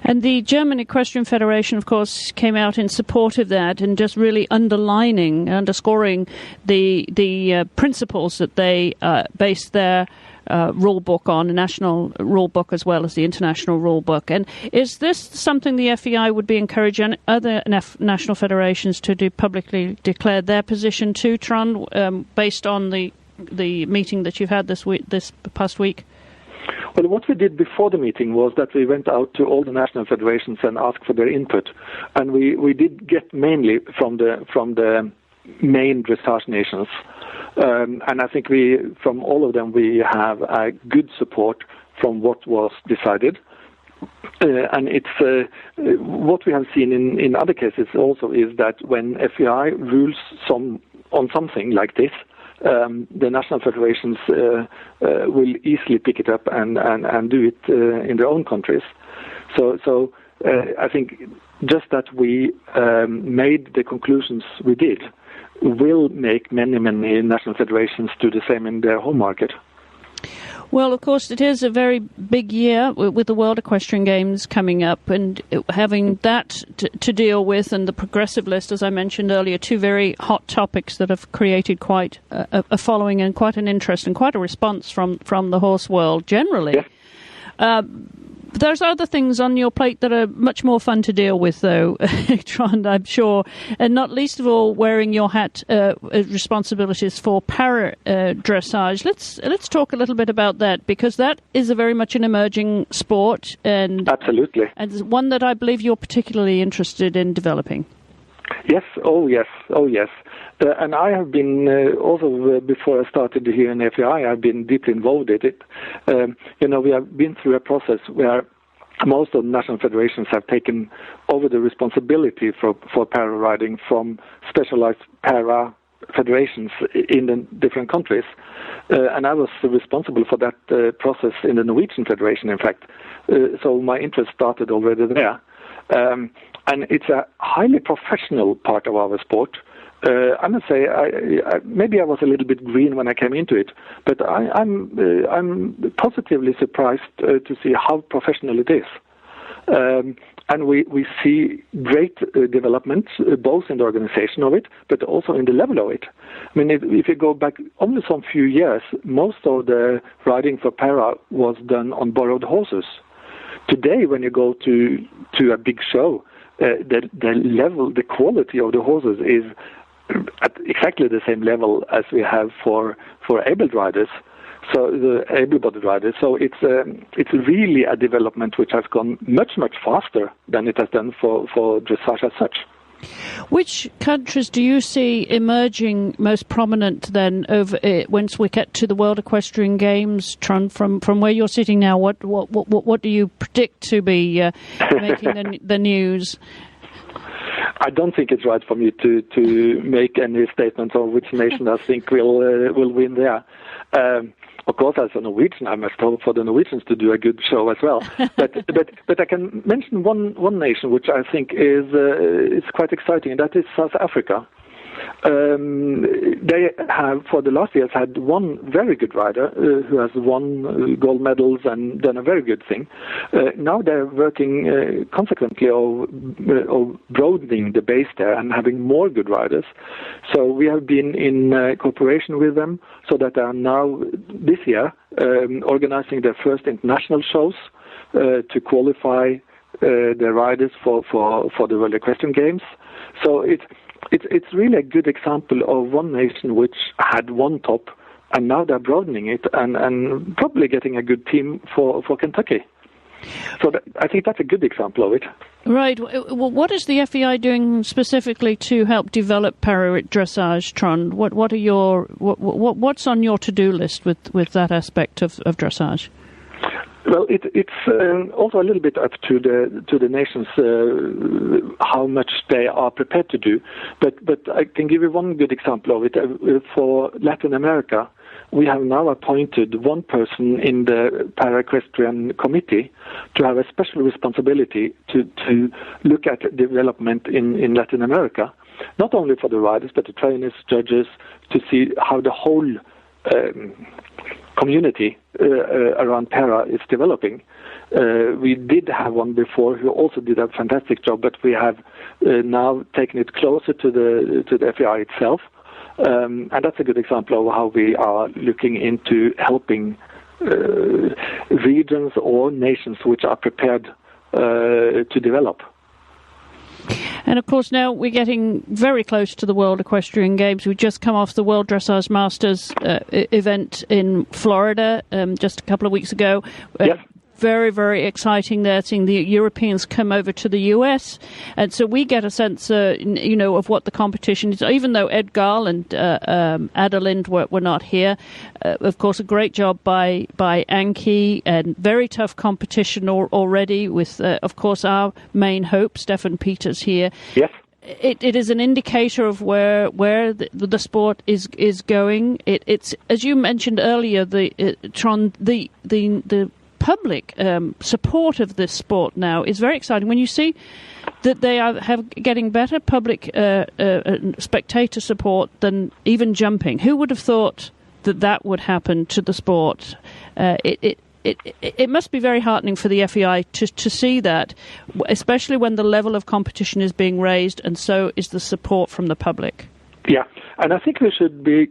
And the German Equestrian Federation, of course, came out in support of that and just really underscoring the principles that they based their rule book on, the national rule book as well as the international rule book. And is this something the FEI would be encouraging other national federations to publicly declare their position to, Trond, based on the meeting that you've had this past week? Well, what we did before the meeting was that we went out to all the national federations and asked for their input, and we did get mainly from the main dressage nations, and I think from all of them we have a good support from what was decided, and it's what we have seen in other cases also is that when FEI rules on something like this, the national federations will easily pick it up and do it in their own countries. So I think just that we made the conclusions we did will make many national federations do the same in their home market. Well, of course, it is a very big year with the World Equestrian Games coming up, and having that to deal with, and the progressive list, as I mentioned earlier, two very hot topics that have created quite a following and quite an interest and quite a response from the horse world generally. Yeah. There's other things on your plate that are much more fun to deal with, though, Trond, I'm sure, and not least of all wearing your hat responsibilities for para dressage. Let's talk a little bit about that, because that is a very much an emerging sport, and absolutely, and one that I believe you're particularly interested in developing. Yes, oh yes. And I have been, also before I started here in FEI, I've been deeply involved in it. We have been through a process where most of the national federations have taken over the responsibility for para riding from specialized para federations in the different countries. And I was responsible for that process in the Norwegian Federation, in fact. So my interest started already there. And it's a highly professional part of our sport. I must say, maybe I was a little bit green when I came into it, but I'm positively surprised to see how professional it is. And we see great development, both in the organization of it, but also in the level of it. I mean, if you go back only some few years, most of the riding for para was done on borrowed horses. Today, when you go to a big show, the level, the quality of the horses is at exactly the same level as we have for able riders, so the able-bodied riders. So it's really a development which has gone much faster than it has done for dressage as such. Which countries do you see emerging most prominent then over once we get to the World Equestrian Games, Trond? From where you're sitting now, what do you predict to be making the news? I don't think it's right for me to make any statements on which nation I think will win there. Of course, as a Norwegian, I must hope for the Norwegians to do a good show as well. But I can mention one nation which I think is quite exciting, and that is South Africa. They have, for the last years, had one very good rider who has won gold medals and done a very good thing. Now they're working consequently of broadening the base there and having more good riders. So we have been in cooperation with them, so that they are now, this year, organizing their first international shows to qualify the riders for the World Equestrian Games. So it's really a good example of one nation which had one top, and now they're broadening it and probably getting a good team for Kentucky. So I think that's a good example of it. Right. Well, what is the FEI doing specifically to help develop para dressage, Trond? What's on your to-do list with that aspect of dressage? Well, it's also a little bit up to the nations how much they are prepared to do. But I can give you one good example of it. For Latin America, we have now appointed one person in the para-equestrian committee to have a special responsibility to look at development in Latin America, not only for the riders but the trainers, judges, to see how the whole community around para is developing. We did have one before who also did a fantastic job, but we have now taken it closer to the FEI itself, and that's a good example of how we are looking into helping regions or nations which are prepared to develop. And, of course, now we're getting very close to the World Equestrian Games. We've just come off the World Dressage Masters event in Florida just a couple of weeks ago. Yes. Very, very exciting there, seeing the Europeans come over to the US. And so we get a sense, of what the competition is. Even though Ed Gall and Ada Lind were not here, of course, a great job by Anki, and very tough competition already with, of course, our main hope, Stefan Peters here. Yes. It is an indicator of where the sport is going. It's, as you mentioned earlier, Trond, the public support of this sport now is very exciting. When you see that they are getting better public spectator support than even jumping. Who would have thought that would happen to the sport? It must be very heartening for the FEI to see that, especially when the level of competition is being raised, and so is the support from the public. Yeah, and I think we should be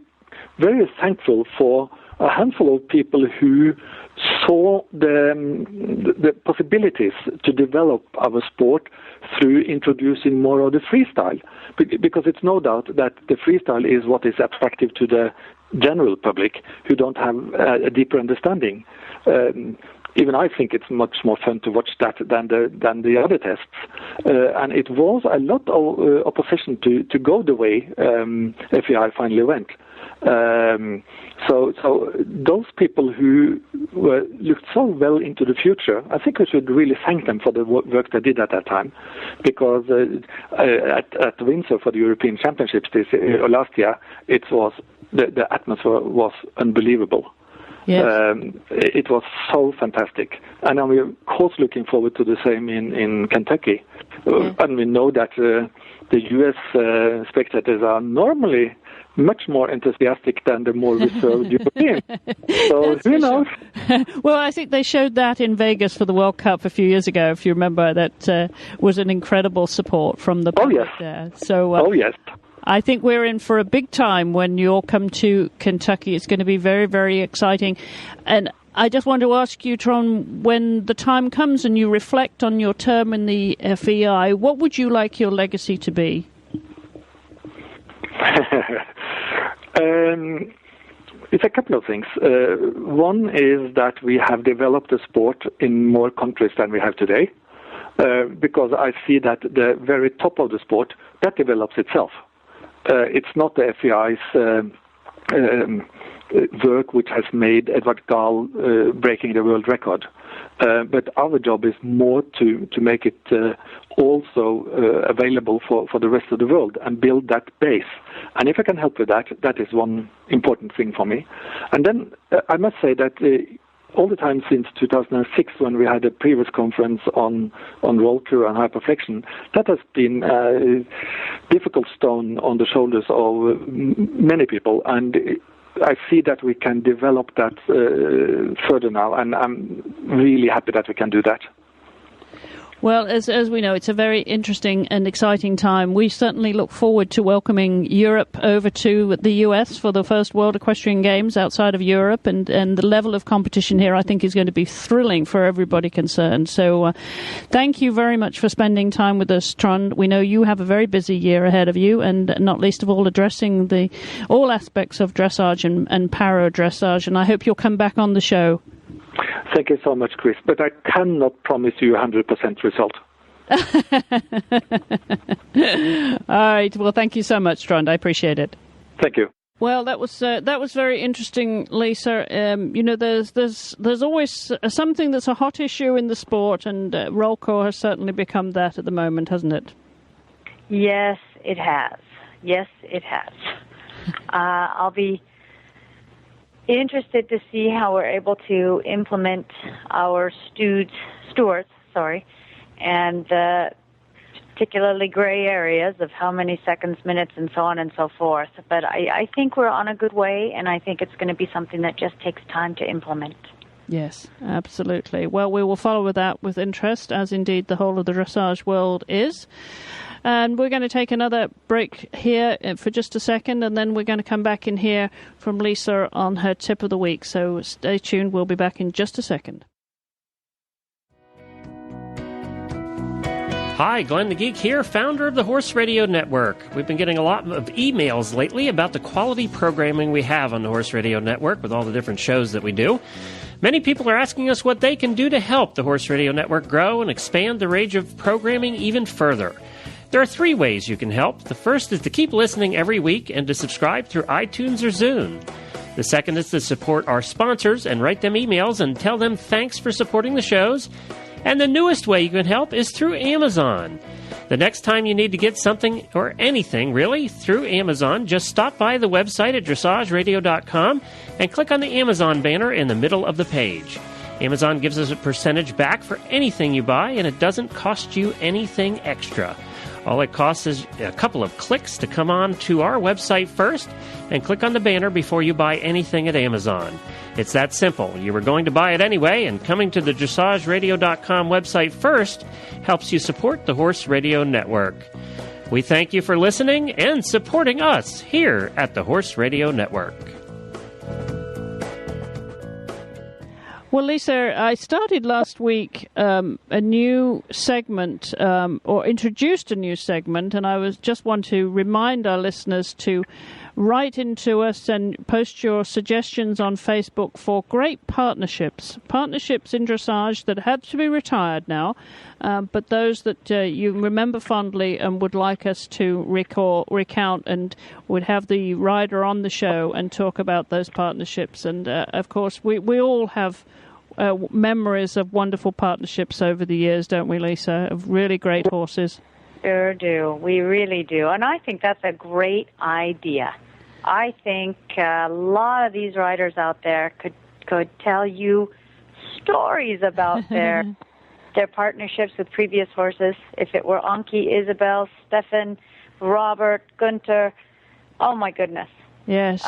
very thankful for a handful of people who saw the possibilities to develop our sport through introducing more of the freestyle, because it's no doubt that the freestyle is what is attractive to the general public who don't have a deeper understanding. Even I think it's much more fun to watch that than the other tests. And it was a lot of opposition to go the way FEI finally went. So those people who looked so well into the future, I think we should really thank them for the work they did at that time, because at Windsor for the European Championships last year, it was the atmosphere was unbelievable. Yes. It was so fantastic, and we're of course looking forward to the same in Kentucky. And we know that the U.S. spectators are normally much more enthusiastic than the more reserved Europeans. So who knows? Well, I think they showed that in Vegas for the World Cup a few years ago, if you remember. That was an incredible support from the public there. So, yes. I think we're in for a big time when you all come to Kentucky. It's going to be very, very exciting. And I just want to ask you, Trond, when the time comes and you reflect on your term in the FEI, what would you like your legacy to be? It's a couple of things. One is that we have developed the sport in more countries than we have today, because I see that the very top of the sport, that develops itself. It's not the FEI's work which has made Edvard Dahl breaking the world record. But our job is more to make it also available for the rest of the world and build that base. And if I can help with that, that is one important thing for me. And then I must say that all the time since 2006, when we had a previous conference on roll crew and hyperflexion, that has been a difficult stone on the shoulders of many people. And I see that we can develop that further now, and I'm really happy that we can do that. Well, as we know, it's a very interesting and exciting time. We certainly look forward to welcoming Europe over to the US for the first World Equestrian Games outside of Europe, and the level of competition here, I think, is going to be thrilling for everybody concerned. So thank you very much for spending time with us, Trond. We know you have a very busy year ahead of you, and not least of all addressing all aspects of dressage and para dressage, and I hope you'll come back on the show. Thank you so much, Chris, but I cannot promise you a 100% result. All right. Well, thank you so much, Trond. I appreciate it. Thank you. Well, that was very interesting, Lisa. There's always something that's a hot issue in the sport, and roll call has certainly become that at the moment, hasn't it? Yes, it has. Yes, it has. I'll be interested to see how we're able to implement our stewards, and particularly gray areas of how many seconds, minutes, and so on and so forth. But I think we're on a good way, and I think it's going to be something that just takes time to implement. Yes, absolutely. Well, we will follow that with interest, as indeed the whole of the dressage world is. And we're going to take another break here for just a second, and then we're going to come back and hear from Lisa on her tip of the week. So stay tuned. We'll be back in just a second. Hi, Glenn the Geek here, founder of the Horse Radio Network. We've been getting a lot of emails lately about the quality programming we have on the Horse Radio Network with all the different shows that we do. Many people are asking us what they can do to help the Horse Radio Network grow and expand the range of programming even further. There are 3 ways you can help. The first is to keep listening every week and to subscribe through iTunes or Zune. The second is to support our sponsors and write them emails and tell them thanks for supporting the shows. And the newest way you can help is through Amazon. The next time you need to get something, or anything really, through Amazon, just stop by the website at dressageradio.com and click on the Amazon banner in the middle of the page. Amazon gives us a percentage back for anything you buy, and it doesn't cost you anything extra. All it costs is a couple of clicks to come on to our website first and click on the banner before you buy anything at Amazon. It's that simple. You were going to buy it anyway, and coming to the dressageradio.com website first helps you support the Horse Radio Network. We thank you for listening and supporting us here at the Horse Radio Network. Well, Lisa, I started last week a new segment, or introduced a new segment, and I want to remind our listeners to write into us and post your suggestions on Facebook for great partnerships in dressage that have to be retired now, but those that you remember fondly and would like us to recount, and would have the rider on the show and talk about those partnerships. And of course, we all have memories of wonderful partnerships over the years, don't we, Lisa, of really great horses? Sure do. We really do. And I think that's a great idea. I think a lot of these riders out there could tell you stories about their partnerships with previous horses. If it were Anki, Isabel, Stefan, Robert, Gunther, oh my goodness. Yes.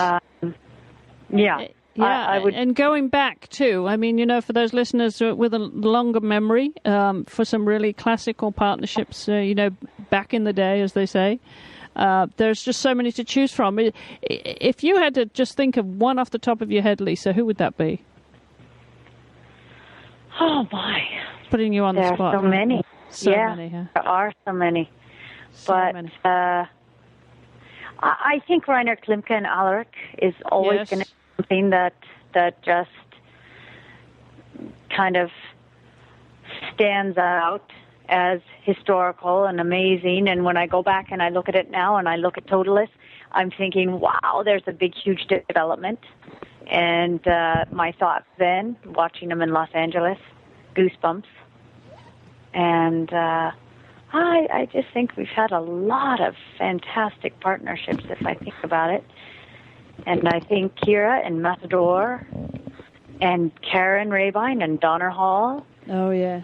Yeah. Yeah, I would. And going back, too, I mean, for those listeners with a longer memory, for some really classical partnerships, back in the day, as they say, there's just so many to choose from. If you had to just think of one off the top of your head, Lisa, who would that be? Oh, my. Putting you on the spot. There are so many. So many, huh? There are so many. Many. I think Rainer Klimke and Alaric is always going to something that just kind of stands out as historical and amazing. And when I go back and I look at it now and I look at Totalis, I'm thinking, wow, there's a big, huge development. And my thoughts then, watching them in Los Angeles, goosebumps. And I just think we've had a lot of fantastic partnerships, if I think about it. And I think Kira and Matador and Karen Rabine and Donner Hall. Oh, yes.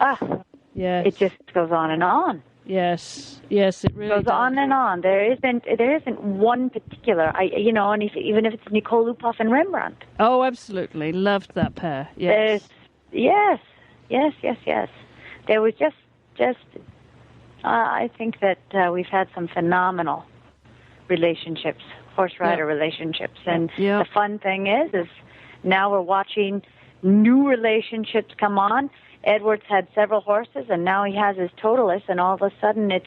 Yes. It just goes on and on. Yes, it really goes on and on. There isn't one particular. And even if it's Nicole Lupoff and Rembrandt. Oh, absolutely, loved that pair. Yes. Yes. There was just. I think that we've had some phenomenal relationships, horse rider relationships, and the fun thing is now we're watching new relationships come on. Edwards had several horses, and now he has his Totalis, and all of a sudden it's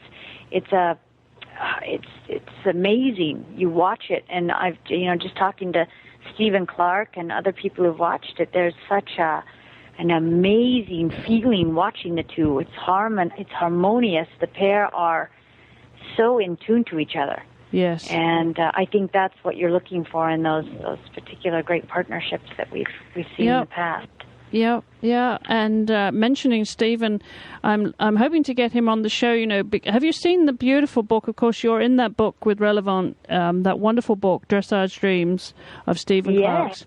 amazing. You watch it, and I've just talking to Stephen Clark and other people who've watched it. There's such an amazing feeling watching the two. It's harmonious. The pair are so in tune to each other. Yes, and I think that's what you're looking for in those particular great partnerships that we've seen in the past. Yeah. And mentioning Stephen, I'm hoping to get him on the show. Have you seen the beautiful book? Of course, you're in that book with Relevant, that wonderful book, Dressage Dreams of Stephen Clark's.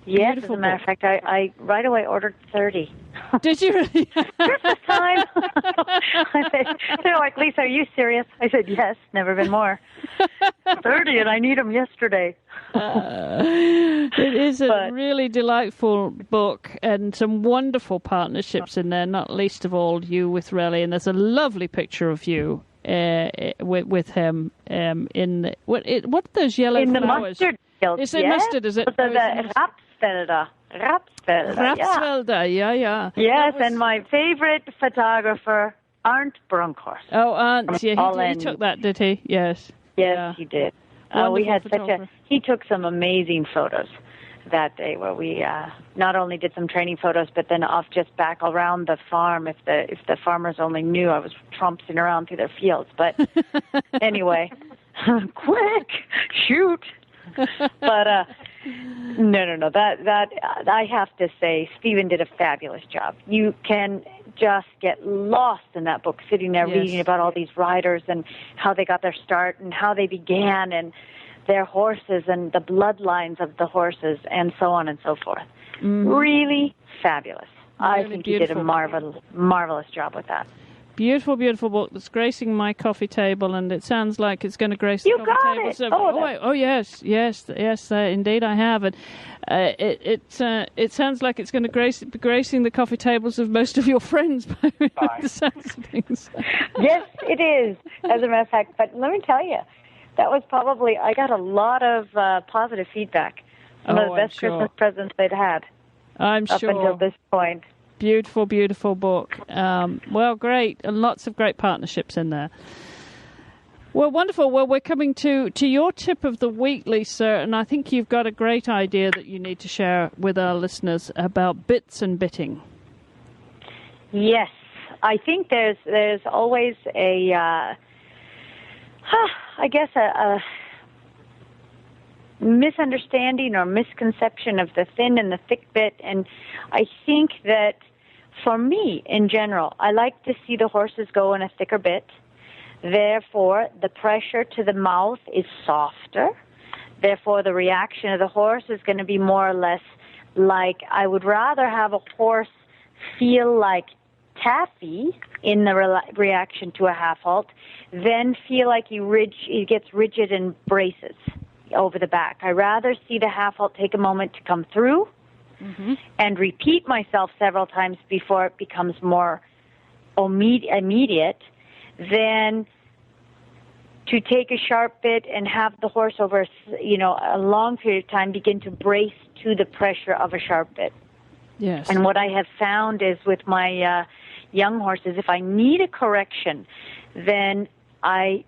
Yes, beautiful as a matter of fact, I right away ordered 30. Did you really? Christmas time. I said, they're like, Lisa, are you serious? I said, yes, never been more. 30, and I need them yesterday. It is a really delightful book, and some wonderful partnerships in there, not least of all you with Relly, and there's a lovely picture of you with him in what are those yellow in flowers? The mustard field. Is it mustard? Is it? Rapsfelder. Rapsfelder, yeah. Yes, and my favorite photographer, Arndt Brunkhorst. Oh, Arndt, he took that, did he? Yes. Yes, he did. We had he took some amazing photos that day where we not only did some training photos, but then off just back around the farm. If the farmers only knew I was tromping around through their fields. But anyway, quick, shoot. But no. That I have to say, Stephen did a fabulous job. You can just get lost in that book, sitting there reading about all these riders and how they got their start and how they began and their horses and the bloodlines of the horses and so on and so forth. Mm-hmm. Really fabulous. I think you did a marvelous job with that. Beautiful, beautiful book that's gracing my coffee table, and it sounds like it's going to grace the coffee table. So, yes, indeed I have. And it sounds like it's going to be gracing the coffee tables of most of your friends by the sounds of things. Yes, it is, as a matter of fact. But let me tell you, that was probably, I got a lot of positive feedback. One of the best Christmas presents they'd had. I'm sure. Up until this point. Beautiful, beautiful book. Well, great. And lots of great partnerships in there. Well, wonderful. Well, we're coming to your tip of the week, Lisa, and I think you've got a great idea that you need to share with our listeners about bits and bitting. Yes. I think there's always a misunderstanding or misconception of the thin and the thick bit, and I think that for me in general, I like to see the horses go in a thicker bit. Therefore, the pressure to the mouth is softer. Therefore, the reaction of the horse is going to be more or less like, I would rather have a horse feel like taffy in the reaction to a half halt than feel like he gets rigid and braces over the back. I rather see the half halt take a moment to come through and repeat myself several times before it becomes more immediate than to take a sharp bit and have the horse over a long period of time begin to brace to the pressure of a sharp bit. Yes. And what I have found is with my young horses, if I need a correction, then I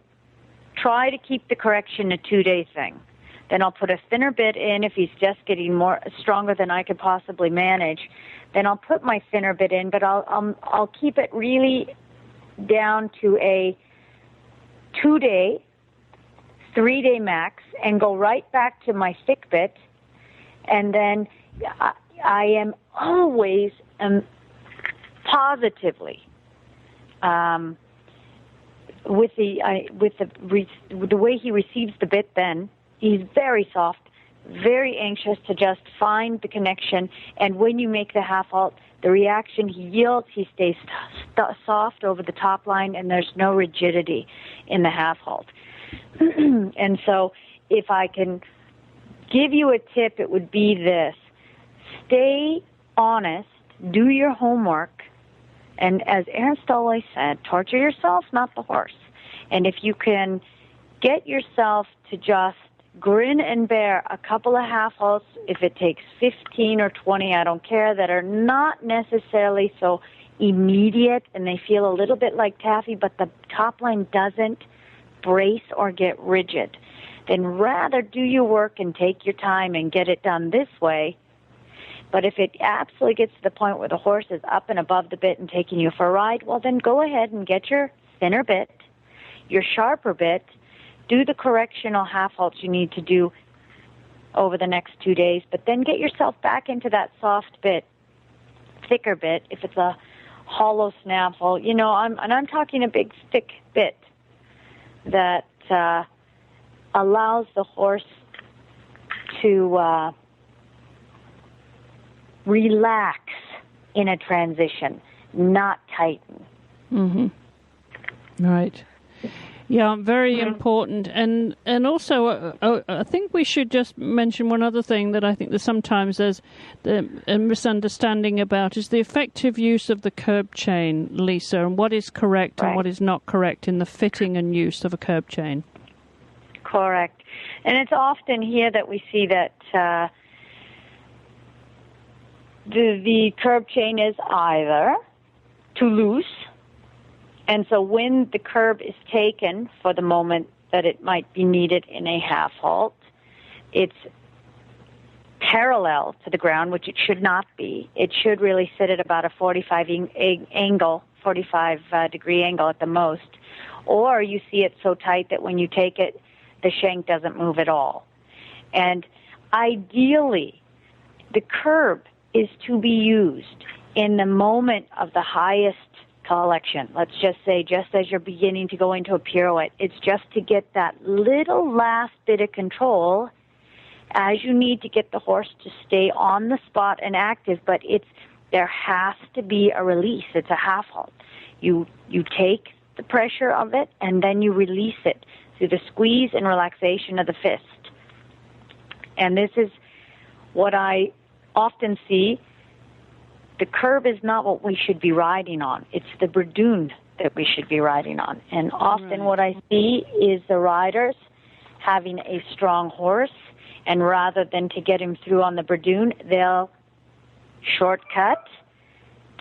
try to keep the correction a 2-day thing. Then I'll put a thinner bit in if he's just getting stronger than I could possibly manage. Then I'll put my thinner bit in, but I'll keep it really down to a 2-day, 3-day max, and go right back to my thick bit. And then I am always positively with the way he receives the bit. Then he's very soft, very anxious to just find the connection. And when you make the half halt, the reaction, he yields, he stays soft over the top line, and there's no rigidity in the half halt. And so if I can give you a tip, it would be this. Stay honest, do your homework, and as Ernst always said, torture yourself, not the horse. And if you can get yourself to just grin and bear a couple of half halts, if it takes 15 or 20, I don't care, that are not necessarily so immediate and they feel a little bit like taffy, but the top line doesn't brace or get rigid, then rather do your work and take your time and get it done this way. But if it absolutely gets to the point where the horse is up and above the bit and taking you for a ride, well, then go ahead and get your thinner bit, your sharper bit, do the correctional half halts you need to do over the next 2 days, but then get yourself back into that soft bit, thicker bit. If it's a hollow snaffle, I'm talking a big thick bit that allows the horse to relax in a transition, not tighten. Right. Yeah, very important. And also, I think we should just mention one other thing that I think that sometimes there's a misunderstanding about is the effective use of the curb chain, Lisa, and what is correct and what is not correct in the fitting and use of a curb chain. Correct. And it's often here that we see that the curb chain is either too loose, and so when the curb is taken for the moment that it might be needed in a half halt, it's parallel to the ground, which it should not be. It should really sit at about a 45 degree angle at the most. Or you see it so tight that when you take it, the shank doesn't move at all. And ideally, the curb is to be used in the moment of the highest collection. Let's just say, just as you're beginning to go into a pirouette, it's just to get that little last bit of control as you need to get the horse to stay on the spot and active, but it's there has to be a release. It's a half halt. You take the pressure of it, and then you release it through the squeeze and relaxation of the fist. And this is what I often see. The curb is not what we should be riding on. It's the Bradoon that we should be riding on. And often what I see is the riders having a strong horse, and rather than to get him through on the Bradoon, they'll shortcut,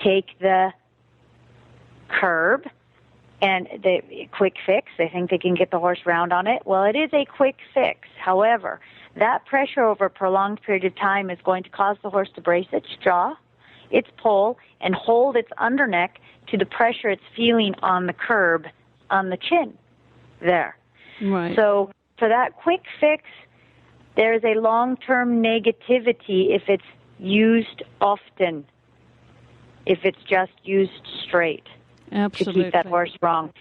take the curb, and the quick fix. They think they can get the horse round on it. Well, it is a quick fix. However, that pressure over a prolonged period of time is going to cause the horse to brace its jaw, its poll, and hold its underneck to the pressure it's feeling on the curb on the chin there. Right. So for that quick fix, there is a long-term negativity if it's used often, if it's just used straight. Absolutely. To keep that horse round.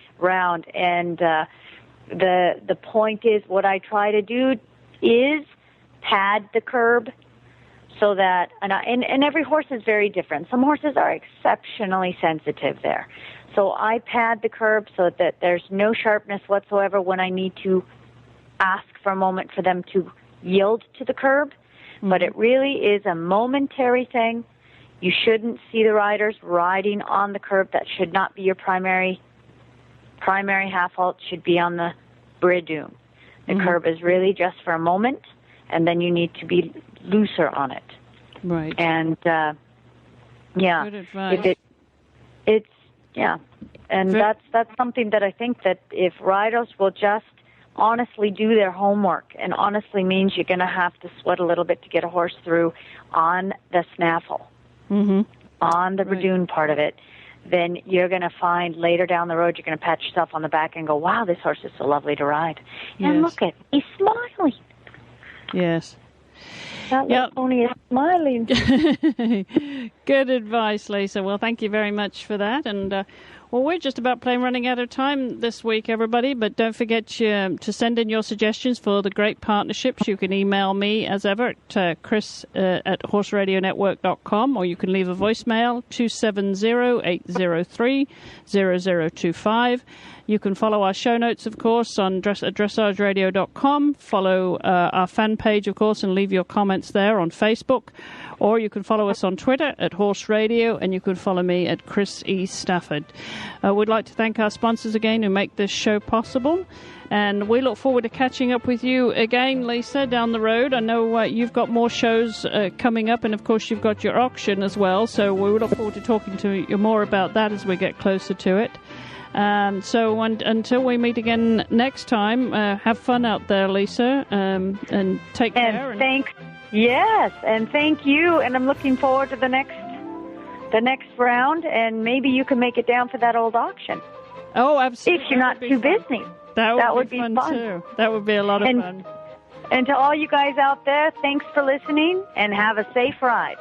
And the point is, what I try to do is pad the curb so that, and every horse is very different. Some horses are exceptionally sensitive there. So I pad the curb so that there's no sharpness whatsoever when I need to ask for a moment for them to yield to the curb. Mm-hmm. But it really is a momentary thing. You shouldn't see the riders riding on the curb. That should not be your primary half halt. Should be on the Bradoon. The curb is really just for a moment, and then you need to be looser on it. Right. And yeah, good advice. And that's something that I think that if riders will just honestly do their homework, and honestly means you're going to have to sweat a little bit to get a horse through on the snaffle. On the Bradoon part of it, then you're going to find later down the road, you're going to pat yourself on the back and go, wow, this horse is so lovely to ride. And look at, he's smiling. Yes. That little pony is smiling. Good advice, Lisa. Well, thank you very much for that. And well, we're just about plain running out of time this week, everybody. But don't forget to send in your suggestions for the great partnerships. You can email me, as ever, at Chris at horseradionetwork.com, or you can leave a voicemail, 270-803-0025. You can follow our show notes, of course, on dressageradio.com. Follow our fan page, of course, and leave your comments there on Facebook. Or you can follow us on Twitter at Horse Radio, and you can follow me at Chris E. Stafford. We'd like to thank our sponsors again who make this show possible. And we look forward to catching up with you again, Lisa, down the road. I know you've got more shows coming up, and, of course, you've got your auction as well. So we look forward to talking to you more about that as we get closer to it. So until we meet again next time, have fun out there, Lisa, and take care. And thanks. Yes, and thank you. And I'm looking forward to the next round, and maybe you can make it down for that old auction. Oh, absolutely. If you're not too busy. That would be fun, too. That would be a lot of fun. And to all you guys out there, thanks for listening, and have a safe ride.